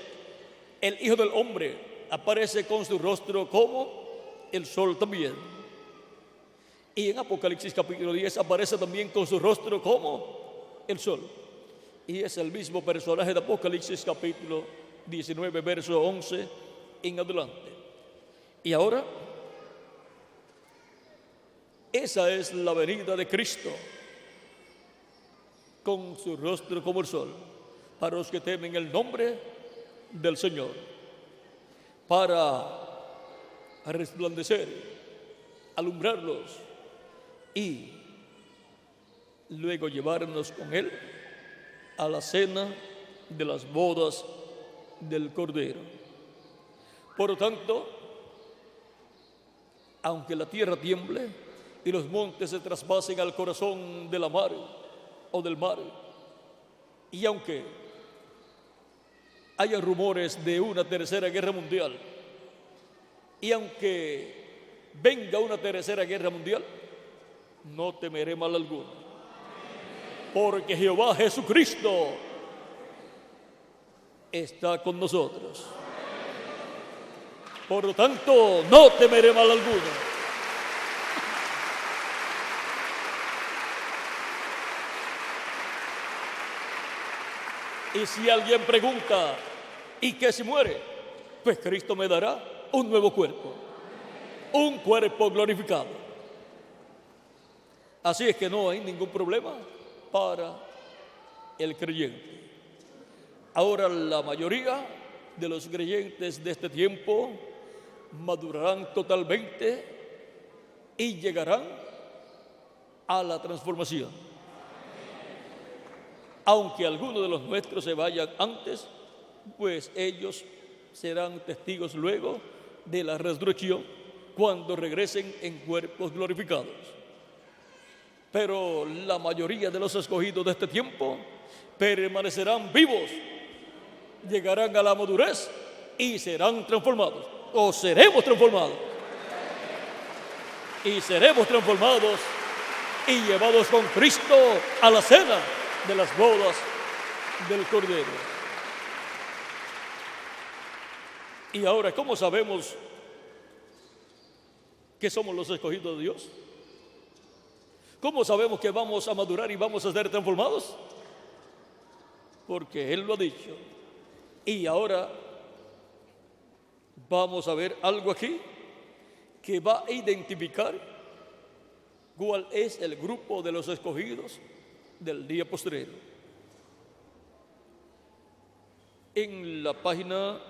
el Hijo del Hombre, aparece con su rostro como el sol también. Y en Apocalipsis capítulo 10 aparece también con su rostro como el sol. Y es el mismo personaje de Apocalipsis capítulo 19, verso 11 en adelante. Y ahora, esa es la venida de Cristo, con su rostro como el sol, para los que temen el nombre del Señor, para resplandecer, alumbrarlos y luego llevarnos con Él a la cena de las bodas del Cordero. Por lo tanto, aunque la tierra tiemble y los montes se traspasen al corazón de la mar o del mar, y aunque haya rumores de una tercera guerra mundial, y aunque venga una tercera guerra mundial, no temeré mal alguno, porque Jehová Jesucristo está con nosotros. Por lo tanto, no temeré mal alguno. Y si alguien pregunta, ¿y qué si muere? Pues Cristo me dará un nuevo cuerpo, un cuerpo glorificado. Así es que no hay ningún problema para el creyente. Ahora la mayoría de los creyentes de este tiempo madurarán totalmente y llegarán a la transformación. Aunque algunos de los nuestros se vayan antes, pues ellos serán testigos luego de la resurrección cuando regresen en cuerpos glorificados. Pero la mayoría de los escogidos de este tiempo permanecerán vivos, llegarán a la madurez y serán transformados, o seremos transformados. Y seremos transformados y llevados con Cristo a la cena de las bodas del Cordero. Y ahora, ¿cómo sabemos que somos los escogidos de Dios? ¿Cómo sabemos que vamos a madurar y vamos a ser transformados? Porque Él lo ha dicho. Y ahora vamos a ver algo aquí que va a identificar cuál es el grupo de los escogidos del día postrero. En la página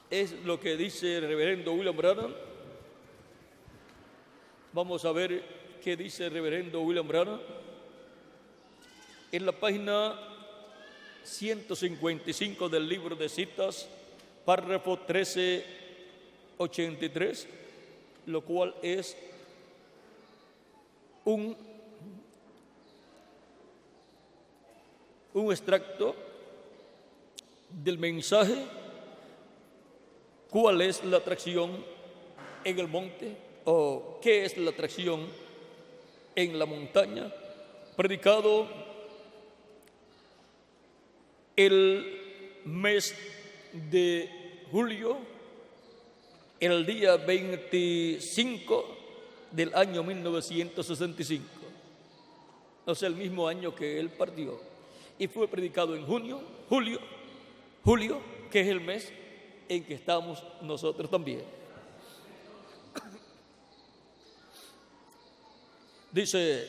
'Es lo que dice el reverendo William Branham. Vamos a ver qué dice el reverendo William Branham. En la página 155 del libro de citas, párrafo 1383, lo cual es un extracto del mensaje ¿cuál es la atracción en el monte? ¿O qué es la atracción en la montaña? Predicado el mes de julio, el día 25 del año 1965. O sea, el mismo año que él partió. Y fue predicado en julio, que es el mes en que estamos nosotros también. Dice,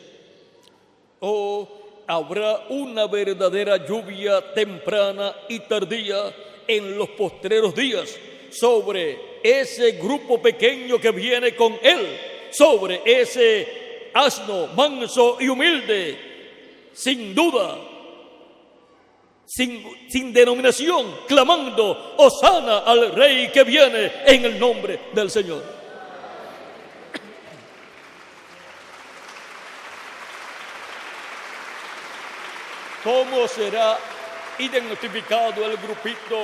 habrá una verdadera lluvia temprana y tardía en los postreros días sobre ese grupo pequeño que viene con él, sobre ese asno manso y humilde, sin duda, sin denominación, clamando, hosana al Rey que viene en el nombre del Señor. ¿Cómo será identificado el grupito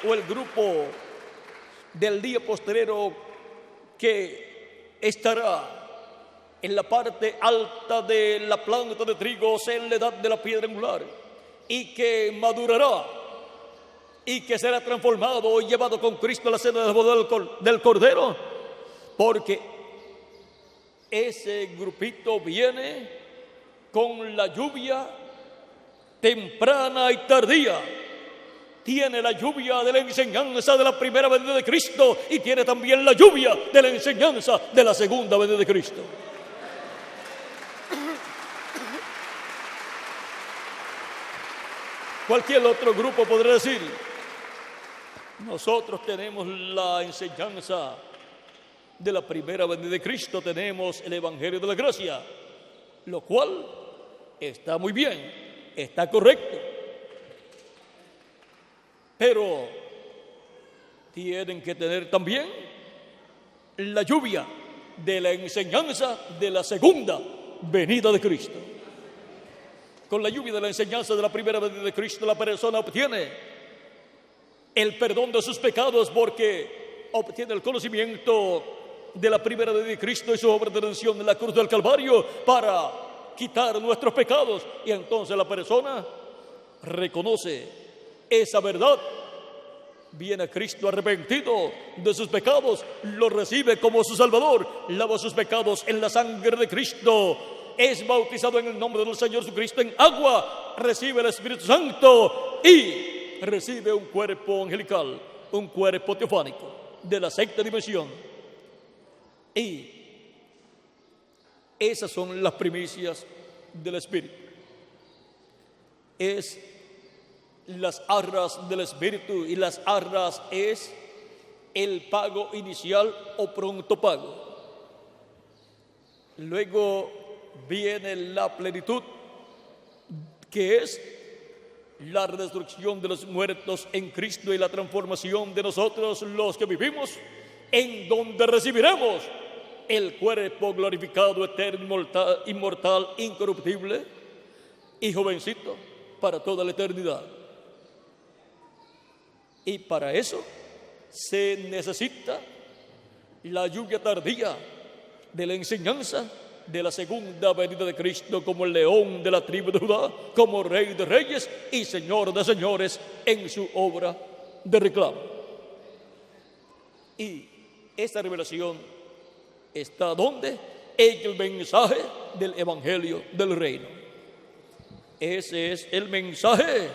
o el grupo del día postrero que estará en la parte alta de la planta de trigo, o sea, en la edad de la piedra angular, y que madurará y que será transformado y llevado con Cristo a la cena de las bodas del Cordero? Porque ese grupito viene con la lluvia temprana y tardía. Tiene la lluvia de la enseñanza de la primera venida de Cristo y tiene también la lluvia de la enseñanza de la segunda venida de Cristo. Cualquier otro grupo podrá decir, nosotros tenemos la enseñanza de la primera venida de Cristo tenemos el Evangelio de la Gracia, lo cual está muy bien, está correcto. Pero tienen que tener también la lluvia de la enseñanza de la segunda venida de Cristo. Con la lluvia de la enseñanza de la primera venida de Cristo, la persona obtiene el perdón de sus pecados porque obtiene el conocimiento de la primera venida de Cristo y su obra de redención en la cruz del Calvario para quitar nuestros pecados. Y entonces la persona reconoce esa verdad, viene a Cristo arrepentido de sus pecados, lo recibe como su Salvador, lava sus pecados en la sangre de Cristo, es bautizado en el nombre del Señor Jesucristo en agua, recibe el Espíritu Santo y recibe un cuerpo angelical, un cuerpo teofánico de la sexta dimensión. Y esas son las primicias del Espíritu. Es las arras del Espíritu, y las arras es el pago inicial o pronto pago. Luego viene la plenitud, que es la resurrección de los muertos en Cristo y la transformación de nosotros los que vivimos, en donde recibiremos el cuerpo glorificado, eterno, inmortal, incorruptible y jovencito para toda la eternidad. Y para eso se necesita la lluvia tardía de la enseñanza de la segunda venida de Cristo como el león de la tribu de Judá, como Rey de reyes y Señor de señores en su obra de reclamo. Y esta revelación está ¿dónde? En el mensaje del Evangelio del Reino. Ese es el mensaje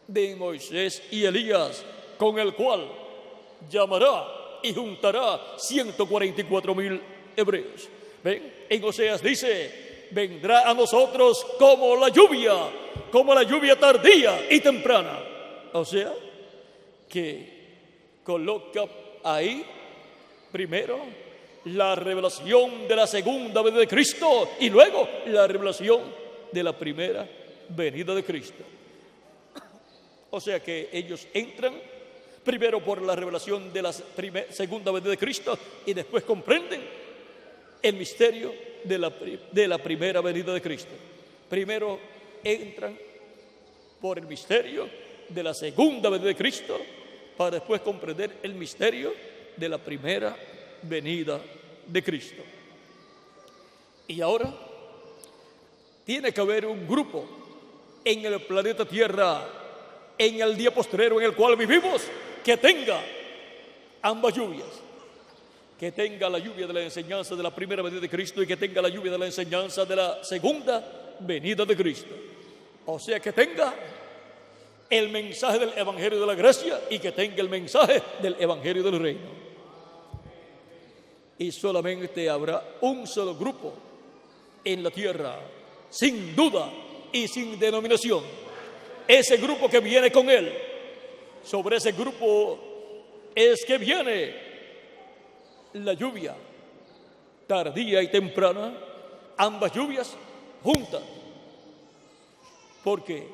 de Moisés y Elías, con el cual llamará y juntará 144,000 hebreos. ¿Ven? En Oseas dice: vendrá a nosotros como la lluvia tardía y temprana. O sea, que coloca ahí primero la revelación de la segunda venida de Cristo y luego la revelación de la primera venida de Cristo. O sea que ellos entran primero por la revelación de la segunda venida de Cristo y después comprenden el misterio de la primera venida de Cristo. Primero entran por el misterio de la segunda venida de Cristo para después comprender el misterio de la primera venida de Cristo. Y ahora tiene que haber un grupo en el planeta Tierra, en el día postrero en el cual vivimos, que tenga ambas lluvias, que tenga la lluvia de la enseñanza de la primera venida de Cristo y que tenga la lluvia de la enseñanza de la segunda venida de Cristo. O sea, que tenga el mensaje del Evangelio de la Gracia y que tenga el mensaje del Evangelio del Reino. Y solamente habrá un solo grupo en la tierra, sin duda y sin denominación. Ese grupo que viene con él, sobre ese grupo es que viene la lluvia tardía y temprana, ambas lluvias juntas, porque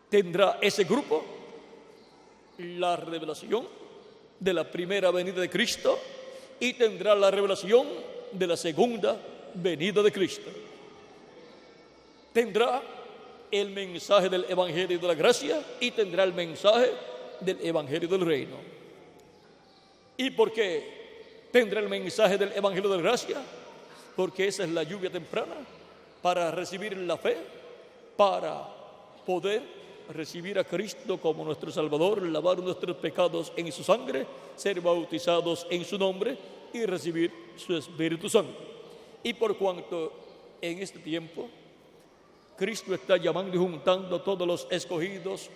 tendrá ese grupo la revelación de la primera venida de Cristo y tendrá la revelación de la segunda venida de Cristo. Tendrá el mensaje del Evangelio de la Gracia y tendrá el mensaje del Evangelio del Reino. ¿Y por qué tendrá el mensaje del Evangelio de la Gracia? Porque esa es la lluvia temprana para recibir la fe, para poder recibir a Cristo como nuestro Salvador, lavar nuestros pecados en su sangre, ser bautizados en su nombre y recibir su Espíritu Santo. Y por cuanto en este tiempo Cristo está llamando y juntando a todos los escogidos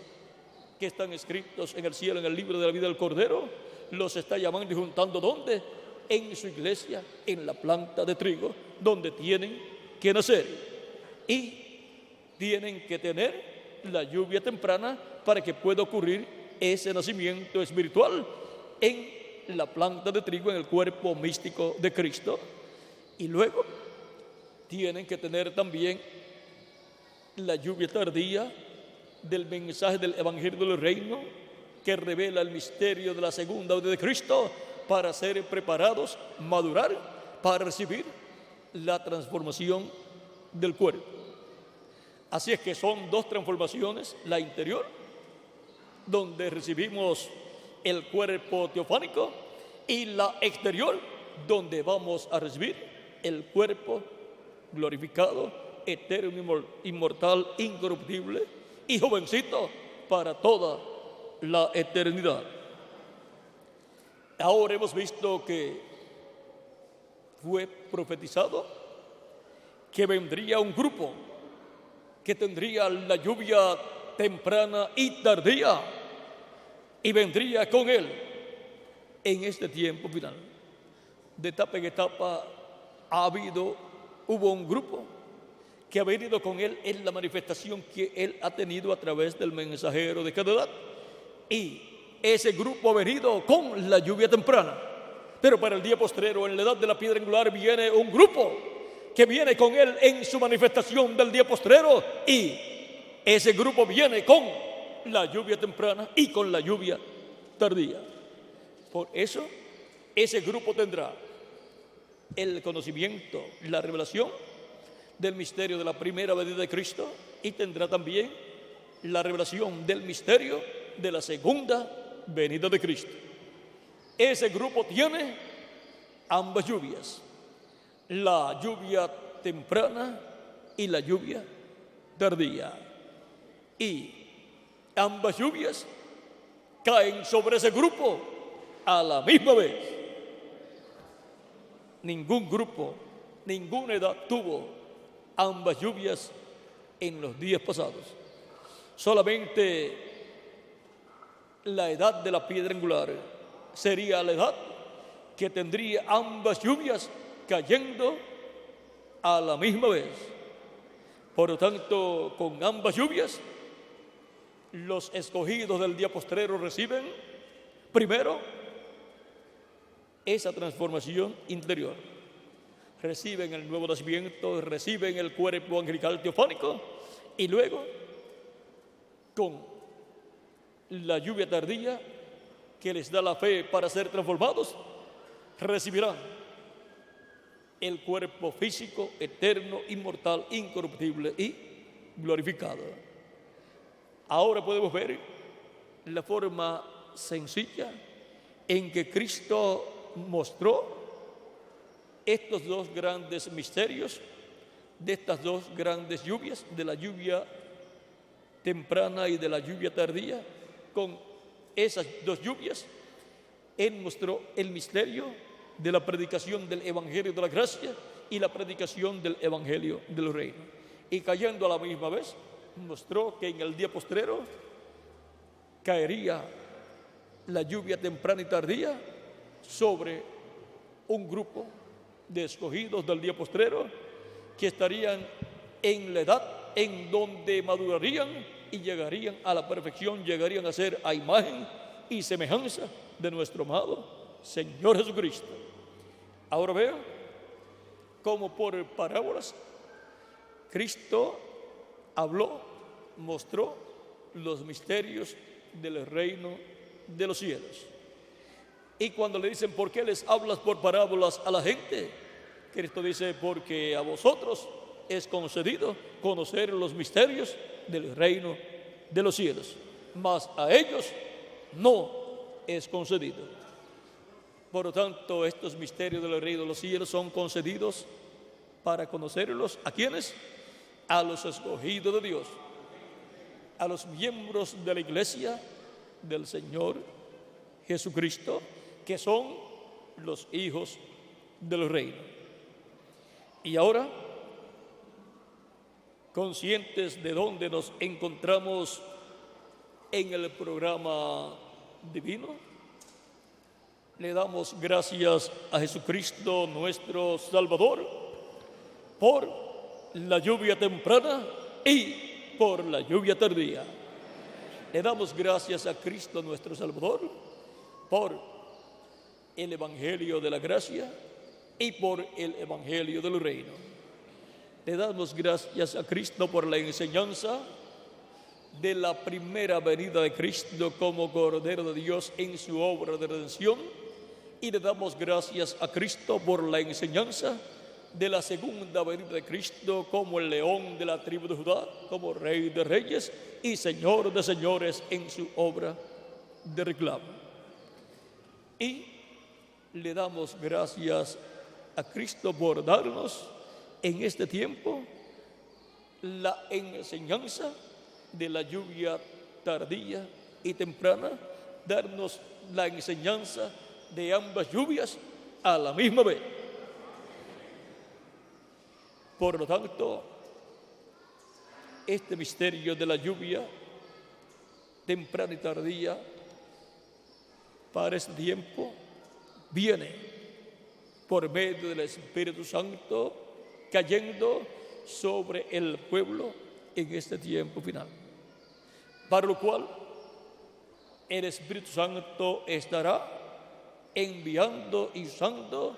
que están escritos en el cielo, en el libro de la vida del Cordero, los está llamando y juntando ¿dónde? En su iglesia, en la planta de trigo, donde tienen que nacer. Y tienen que tener la lluvia temprana para que pueda ocurrir ese nacimiento espiritual en la planta de trigo en el cuerpo místico de Cristo. Y luego tienen que tener también la lluvia tardía del mensaje del Evangelio del Reino, que revela el misterio de la segunda venida de Cristo, para ser preparados, madurar, para recibir la transformación del cuerpo. Así es que son dos transformaciones: la interior, donde recibimos el cuerpo teofánico, y la exterior, donde vamos a recibir el cuerpo glorificado, eterno, inmortal, incorruptible y jovencito para toda la eternidad. Ahora hemos visto que fue profetizado que vendría un grupo que tendría la lluvia temprana y tardía, y vendría con él en este tiempo final. De etapa en etapa hubo un grupo que ha venido con él en la manifestación que él ha tenido a través del mensajero de cada edad, y ese grupo ha venido con la lluvia temprana. Pero para el día postrero, en la edad de la piedra angular, viene un grupo que viene con él en su manifestación del día postrero, y ese grupo viene con la lluvia temprana y con la lluvia tardía. Por eso, ese grupo tendrá el conocimiento, la revelación del misterio de la primera venida de Cristo, y tendrá también la revelación del misterio de la segunda venida de Cristo. Ese grupo tiene ambas lluvias, la lluvia temprana y la lluvia tardía. Y ambas lluvias caen sobre ese grupo a la misma vez. Ningún grupo, ninguna edad tuvo ambas lluvias en los días pasados. Solamente la edad de la piedra angular sería la edad que tendría ambas lluvias cayendo a la misma vez. Por lo tanto, con ambas lluvias, los escogidos del día postrero reciben primero esa transformación interior, reciben el nuevo nacimiento, reciben el cuerpo angelical teofánico, y luego, con la lluvia tardía que les da la fe para ser transformados, recibirán el cuerpo físico, eterno, inmortal, incorruptible y glorificado. Ahora podemos ver la forma sencilla en que Cristo mostró estos dos grandes misterios, de estas dos grandes lluvias, de la lluvia temprana y de la lluvia tardía. Con esas dos lluvias, Él mostró el misterio de la predicación del Evangelio de la gracia y la predicación del Evangelio del reino. Y cayendo a la misma vez, mostró que en el día postrero caería la lluvia temprana y tardía sobre un grupo de escogidos del día postrero que estarían en la edad en donde madurarían y llegarían a la perfección, llegarían a ser a imagen y semejanza de nuestro amado Señor Jesucristo. Ahora veo cómo por parábolas Cristo habló, mostró los misterios del reino de los cielos. Y cuando le dicen, ¿por qué les hablas por parábolas a la gente?, Cristo dice, porque a vosotros es concedido conocer los misterios del reino de los cielos, mas a ellos no es concedido. Por lo tanto, estos misterios del reino de los cielos son concedidos para conocerlos. ¿A quiénes? A los escogidos de Dios, a los miembros de la iglesia del Señor Jesucristo, que son los hijos del reino. Y ahora, conscientes de dónde nos encontramos en el programa divino, le damos gracias a Jesucristo nuestro Salvador por la lluvia temprana y por la lluvia tardía. Le damos gracias a Cristo nuestro Salvador por el Evangelio de la gracia y por el Evangelio del reino. Le damos gracias a Cristo por la enseñanza de la primera venida de Cristo como Cordero de Dios en su obra de redención, y le damos gracias a Cristo por la enseñanza de la segunda venida de Cristo como el león de la tribu de Judá, como Rey de reyes y Señor de señores en su obra de reclamo. Y le damos gracias a Cristo por darnos en este tiempo la enseñanza de la lluvia tardía y temprana, darnos la enseñanza de ambas lluvias a la misma vez. Por lo tanto, este misterio de la lluvia temprana y tardía para este tiempo viene por medio del Espíritu Santo cayendo sobre el pueblo en este tiempo final, para lo cual el Espíritu Santo estará enviando y usando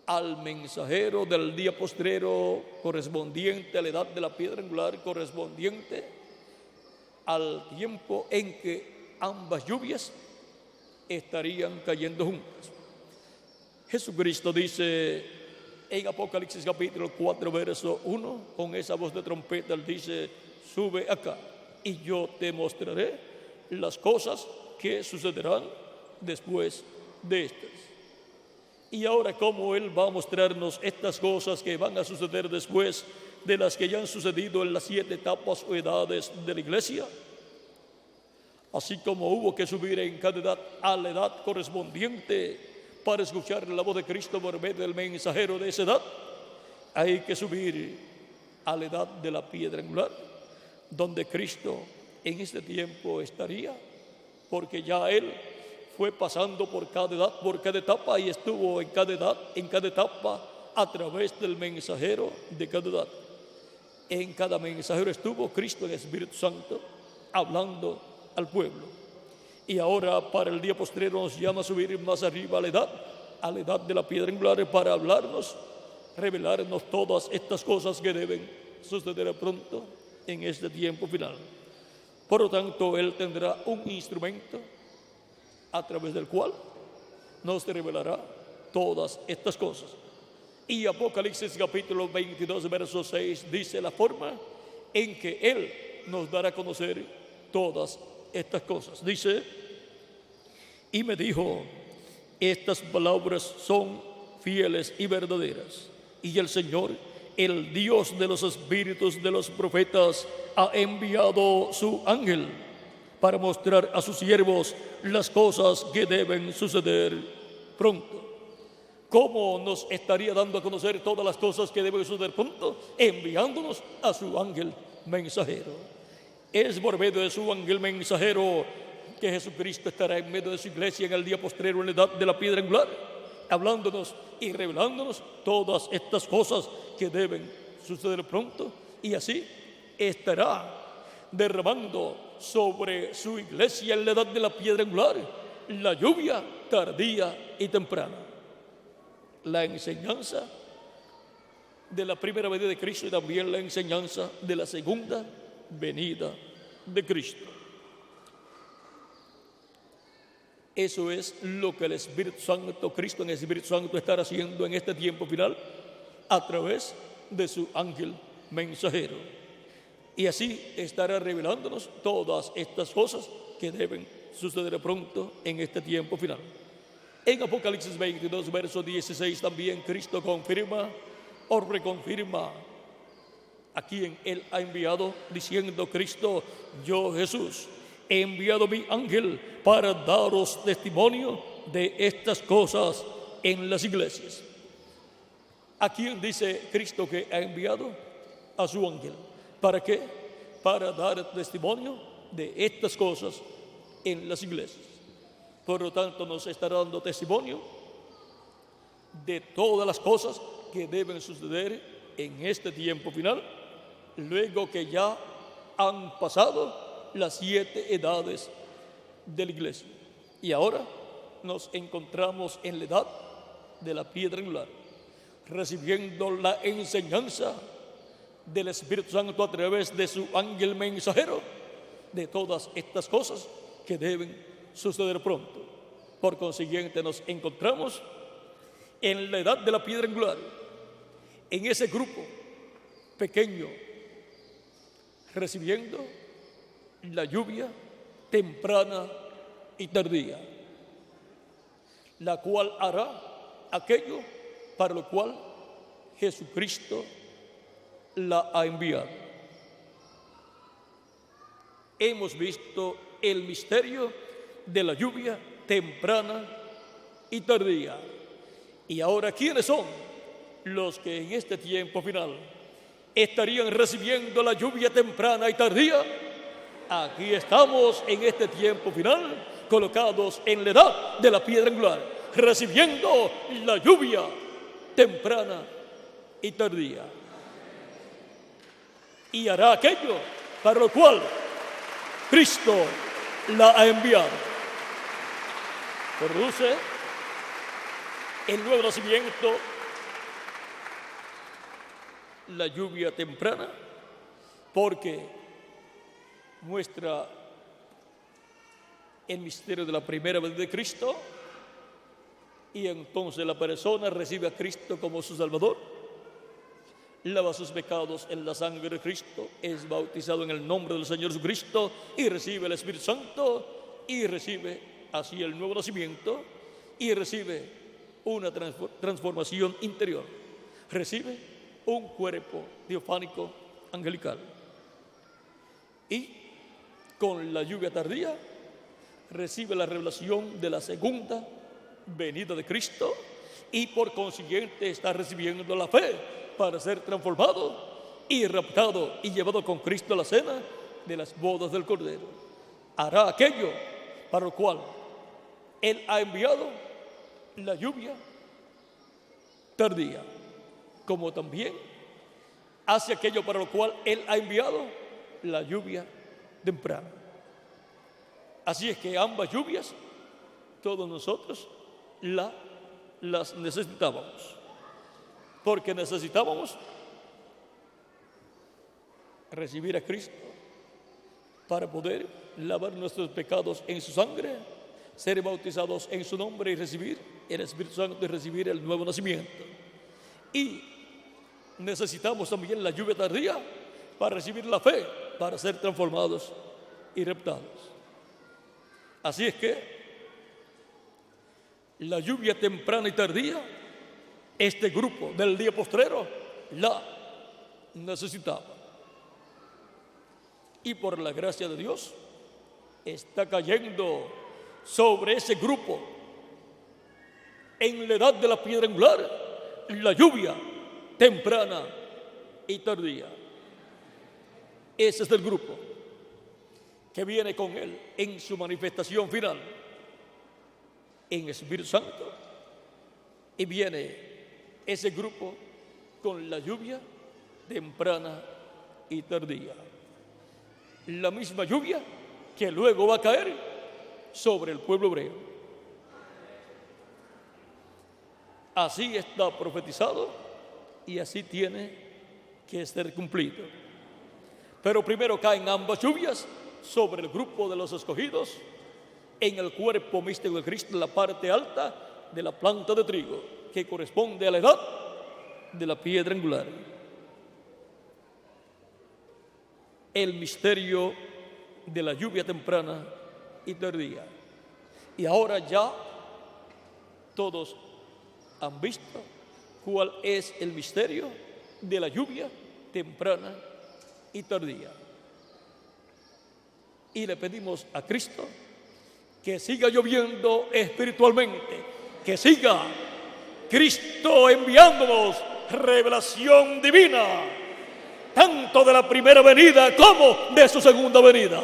al mensajero del día postrero correspondiente a la edad de la piedra angular, correspondiente al tiempo en que ambas lluvias estarían cayendo juntas. Jesucristo dice en Apocalipsis capítulo 4 verso 1, con esa voz de trompeta, él dice: sube acá y yo te mostraré las cosas que sucederán después de estas. Y ahora, ¿cómo él va a mostrarnos estas cosas que van a suceder después de las que ya han sucedido en las 7 etapas o edades de la iglesia? Así como hubo que subir en cada edad a la edad correspondiente para escuchar la voz de Cristo por medio del mensajero de esa edad, hay que subir a la edad de la piedra angular, donde Cristo en este tiempo estaría, porque ya él fue pasando por cada edad, por cada etapa, y estuvo en cada edad, en cada etapa, a través del mensajero de cada edad. En cada mensajero estuvo Cristo en el Espíritu Santo hablando al pueblo. Y ahora para el día postrero nos llama a subir más arriba a la edad de la piedra angular, para hablarnos, revelarnos todas estas cosas que deben suceder pronto en este tiempo final. Por lo tanto, él tendrá un instrumento a través del cual nos revelará todas estas cosas. Y Apocalipsis capítulo 22 verso 6 dice la forma en que él nos dará a conocer todas estas cosas. Dice: y me dijo, estas palabras son fieles y verdaderas, y el Señor, el Dios de los espíritus de los profetas, ha enviado su ángel para mostrar a sus siervos las cosas que deben suceder pronto. ¿Cómo nos estaría dando a conocer todas las cosas que deben suceder pronto? Enviándonos a su ángel mensajero. Es por medio de su ángel mensajero que Jesucristo estará en medio de su iglesia en el día postrero, en la edad de la piedra angular, hablándonos y revelándonos todas estas cosas que deben suceder pronto, y así estará derramando sobre su iglesia en la edad de la piedra angular la lluvia tardía y temprana, la enseñanza de la primera venida de Cristo y también la enseñanza de la segunda venida de Cristo. Eso es lo que el Espíritu Santo, Cristo en el Espíritu Santo, estará haciendo en este tiempo final a través de su ángel mensajero. Y así estará revelándonos todas estas cosas que deben suceder pronto en este tiempo final. En Apocalipsis 22, verso 16, también Cristo confirma o reconfirma a quien él ha enviado, diciendo Cristo: yo, Jesús, he enviado mi ángel para daros testimonio de estas cosas en las iglesias. ¿A quién dice Cristo que ha enviado? A su ángel. ¿Para qué? Para dar testimonio de estas cosas en las iglesias. Por lo tanto, nos estará dando testimonio de todas las cosas que deben suceder en este tiempo final, luego que ya han pasado las 7 edades de la iglesia. Y ahora nos encontramos en la edad de la piedra angular, recibiendo la enseñanza del Espíritu Santo a través de su ángel mensajero de todas estas cosas que deben suceder pronto. Por consiguiente, nos encontramos en la edad de la piedra angular, en ese grupo pequeño, recibiendo la lluvia temprana y tardía, la cual hará aquello para lo cual Jesucristo la ha enviado. Hemos visto el misterio de la lluvia temprana y tardía. Y ahora, ¿quiénes son los que en este tiempo final estarían recibiendo la lluvia temprana y tardía? Aquí estamos en este tiempo final, colocados en la edad de la piedra angular, recibiendo la lluvia temprana y tardía. Y hará aquello para lo cual Cristo la ha enviado. Produce el nuevo nacimiento, la lluvia temprana, porque muestra el misterio de la primera venida de Cristo, y entonces la persona recibe a Cristo como su Salvador, lava sus pecados en la sangre de Cristo, es bautizado en el nombre del Señor Jesucristo y recibe el Espíritu Santo, y recibe así el nuevo nacimiento, y recibe una transformación interior, recibe un cuerpo teofánico angelical. Y con la lluvia tardía recibe la revelación de la segunda venida de Cristo, y por consiguiente está recibiendo la fe para ser transformado y raptado y llevado con Cristo a la cena de las bodas del Cordero. Hará aquello para lo cual Él ha enviado la lluvia tardía, como también hace aquello para lo cual Él ha enviado la lluvia temprana. Así es que ambas lluvias todos nosotros las necesitábamos, porque necesitábamos recibir a Cristo para poder lavar nuestros pecados en su sangre, ser bautizados en su nombre y recibir el Espíritu Santo y recibir el nuevo nacimiento. Y necesitamos también la lluvia tardía para recibir la fe, para ser transformados y raptados. Así es que la lluvia temprana y tardía, este grupo del día postrero la necesitaba. Y por la gracia de Dios está cayendo sobre ese grupo en la edad de la piedra angular la lluvia temprana y tardía. Ese es el grupo que viene con Él en su manifestación final en Espíritu Santo, y viene ese grupo con la lluvia temprana y tardía, la misma lluvia que luego va a caer sobre el pueblo hebreo. Así está profetizado y así tiene que ser cumplido. Pero primero caen ambas lluvias sobre el grupo de los escogidos en el cuerpo místico de Cristo, en la parte alta de la planta de trigo, que corresponde a la edad de la piedra angular. El misterio de la lluvia temprana y tardía. Y ahora ya todos han visto cuál es el misterio de la lluvia temprana y tardía. Y le pedimos a Cristo que siga lloviendo espiritualmente, que siga Cristo enviándonos revelación divina, tanto de la primera venida como de su segunda venida,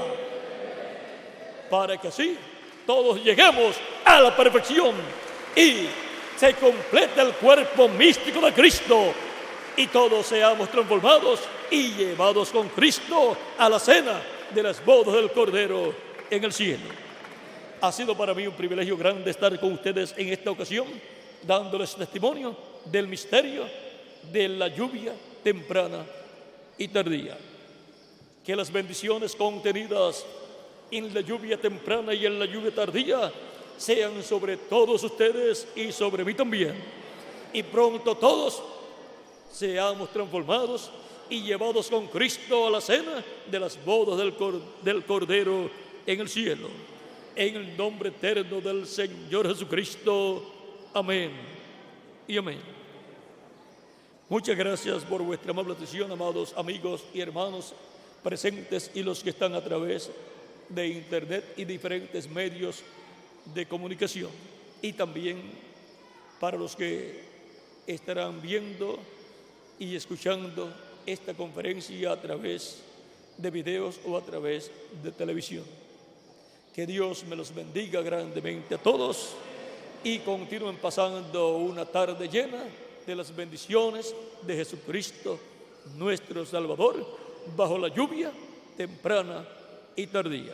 para que así todos lleguemos a la perfección y se complete el cuerpo místico de Cristo y todos seamos transformados y llevados con Cristo a la cena de las bodas del Cordero en el cielo. ha sido para mí un privilegio grande estar con ustedes en esta ocasión, dándoles testimonio del misterio de la lluvia temprana y tardía. Que las bendiciones contenidas en la lluvia temprana y en la lluvia tardía sean sobre todos ustedes y sobre mí también. Y pronto todos seamos transformados y llevados con Cristo a la cena de las bodas del Cordero en el cielo. En el nombre eterno del Señor Jesucristo. Amén y amén. Muchas gracias por vuestra amable atención, amados amigos y hermanos presentes y los que están a través de internet y diferentes medios de comunicación. Y también para los que estarán viendo y escuchando esta conferencia a través de videos o a través de televisión. Que Dios me los bendiga grandemente a todos y continúen pasando una tarde llena de las bendiciones de Jesucristo, nuestro Salvador, bajo la lluvia temprana y tardía.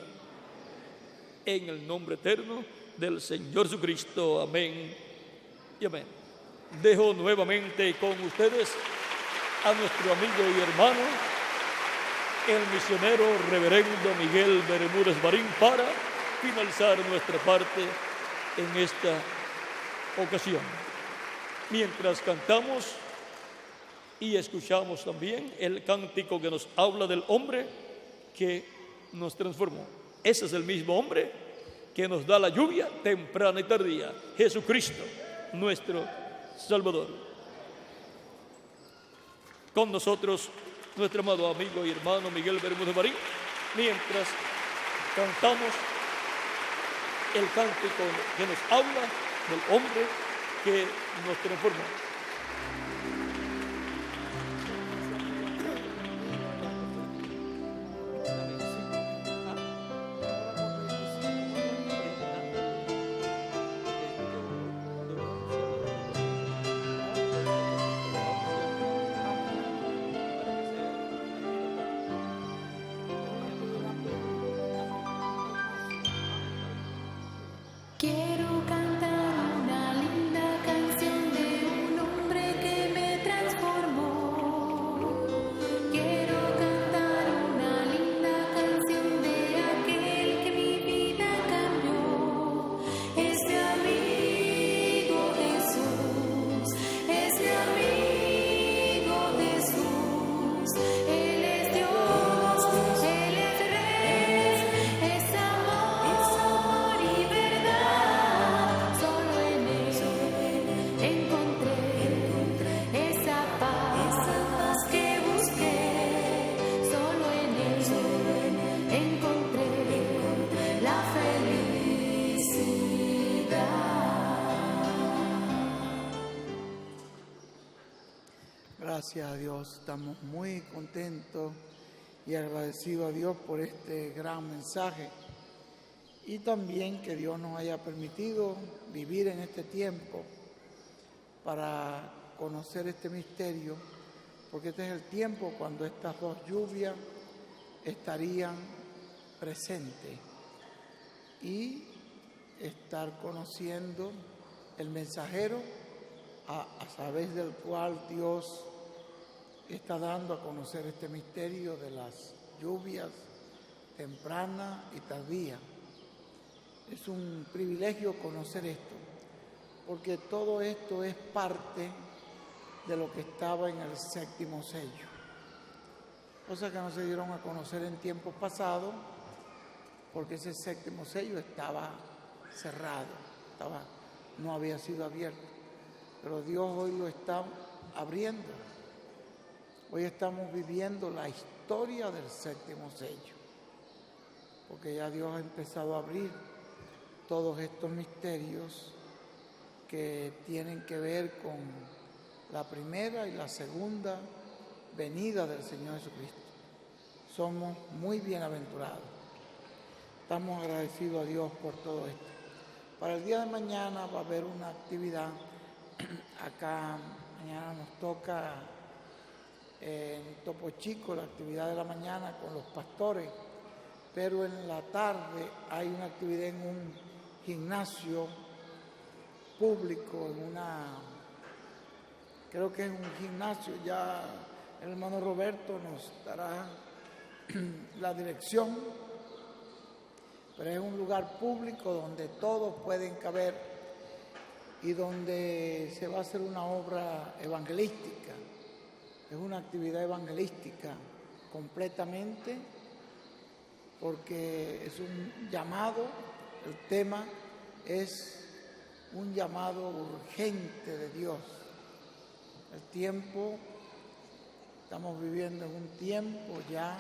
En el nombre eterno del Señor Jesucristo. Amén y amén. Dejo nuevamente con ustedes a nuestro amigo y hermano, el misionero reverendo Miguel Bermúdez Marín, para finalizar nuestra parte en esta ocasión. Mientras cantamos y escuchamos también el cántico que nos habla del hombre que nos transformó. Ese es el mismo hombre que nos da la lluvia temprana y tardía, Jesucristo, nuestro Salvador. Con nosotros, nuestro amado amigo y hermano Miguel Bermúdez Marín, mientras cantamos el cántico que nos habla del hombre que nos transformó. Quiero cantar una linda canción de un hombre que me transformó. Quiero cantar una linda canción de aquel que mi vida cambió. Es mi amigo Jesús, es mi amigo Jesús. Él es Dios, Él es Rey, es amor y verdad. Solo en Él encontré esa paz que busqué. Solo en Él encontré la felicidad. Gracias a Dios, estamos muy contentos y agradecidos a Dios por este gran mensaje y también que Dios nos haya permitido vivir en este tiempo para conocer este misterio, porque este es el tiempo cuando estas dos lluvias estarían presentes y estar conociendo el mensajero a través del cual Dios está dando a conocer este misterio de las lluvias tempranas y tardías. Es un privilegio conocer esto, porque todo esto es parte de lo que estaba en el séptimo sello, cosas que no se dieron a conocer en tiempos pasados, porque ese séptimo sello estaba cerrado, no había sido abierto, pero Dios hoy lo está abriendo. Hoy estamos viviendo la historia del séptimo sello, porque ya Dios ha empezado a abrir todos estos misterios que tienen que ver con la primera y la segunda venida del Señor Jesucristo. Somos muy bienaventurados. Estamos agradecidos a Dios por todo esto. Para el día de mañana va a haber una actividad. Acá mañana nos toca en Topo Chico la actividad de la mañana con los pastores, pero en la tarde hay una actividad en un gimnasio público, creo que es un gimnasio, ya el hermano Roberto nos dará la dirección, pero es un lugar público donde todos pueden caber y donde se va a hacer una obra evangelística. Es una actividad evangelística completamente, porque es un llamado, el tema es un llamado urgente de Dios. El tiempo, estamos viviendo en un tiempo ya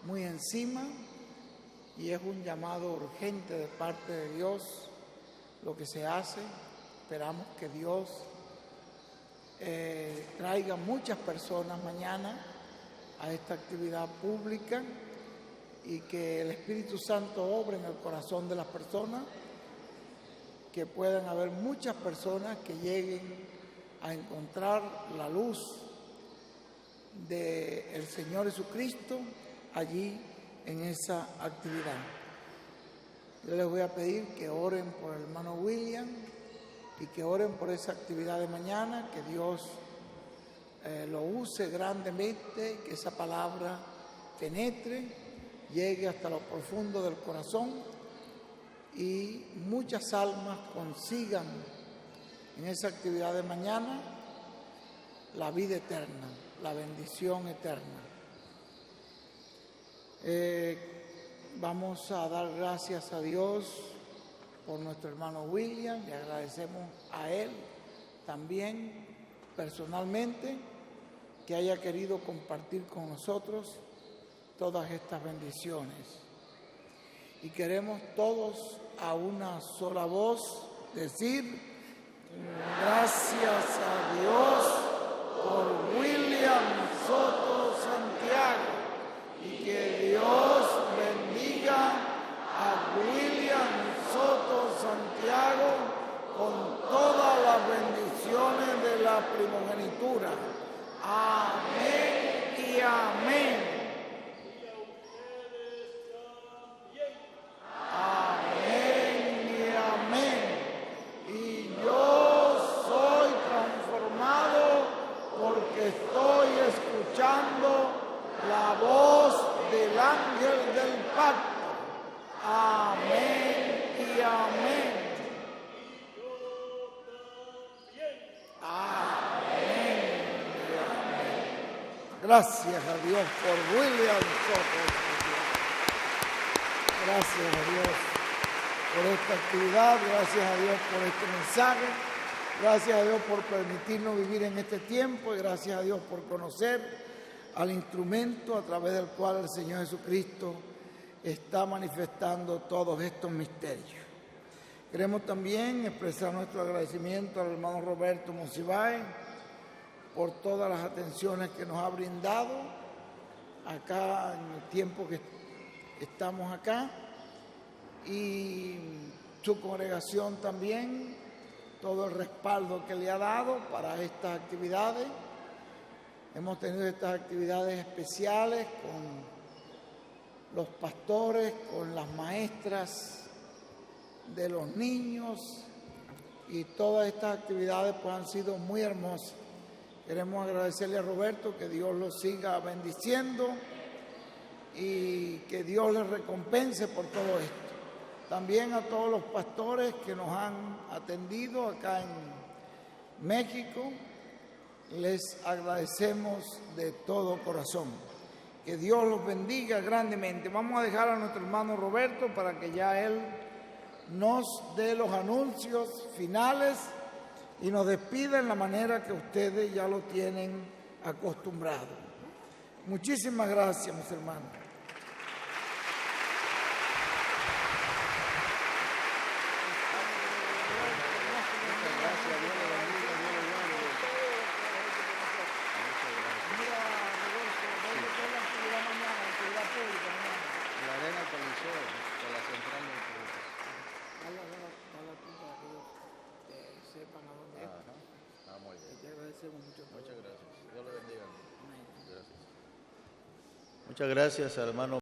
muy encima y es un llamado urgente de parte de Dios lo que se hace. Esperamos que Dios traiga muchas personas mañana a esta actividad pública y que el Espíritu Santo obre en el corazón de las personas, que puedan haber muchas personas que lleguen a encontrar la luz del Señor Jesucristo allí en esa actividad. Yo les voy a pedir que oren por el hermano William y que oren por esa actividad de mañana, que Dios lo use grandemente, que esa palabra penetre, llegue hasta lo profundo del corazón y muchas almas consigan en esa actividad de mañana la vida eterna, la bendición eterna. Vamos a dar gracias a Dios por nuestro hermano William, le agradecemos a él también personalmente que haya querido compartir con nosotros todas estas bendiciones. Y queremos todos a una sola voz decir: gracias a Dios por William Soto Santiago, y que Dios bendiga a William Soto Santiago con todas las bendiciones de la primogenitura. Amén y amén. Amén y amén. Y yo soy transformado porque estoy escuchando la voz del ángel del pacto. Amén y amén. Amén y amén. Gracias a Dios por William Soto. Gracias a Dios por esta actividad, gracias a Dios por este mensaje, gracias a Dios por permitirnos vivir en este tiempo y gracias a Dios por conocer al instrumento a través del cual el Señor Jesucristo está manifestando todos estos misterios. Queremos también expresar nuestro agradecimiento al hermano Roberto Monsiváis por todas las atenciones que nos ha brindado acá en el tiempo que estamos acá, y su congregación también, todo el respaldo que le ha dado para estas actividades. Hemos tenido estas actividades especiales con los pastores, con las maestras de los niños, y todas estas actividades pues han sido muy hermosas. Queremos agradecerle a Roberto, que Dios lo siga bendiciendo y que Dios les recompense por todo esto. También a todos los pastores que nos han atendido acá en México, les agradecemos de todo corazón. Que Dios los bendiga grandemente. Vamos a dejar a nuestro hermano Roberto para que ya él nos dé los anuncios finales y nos despida en la manera que ustedes ya lo tienen acostumbrado. Muchísimas gracias, mis hermanos. Muchas gracias, hermano.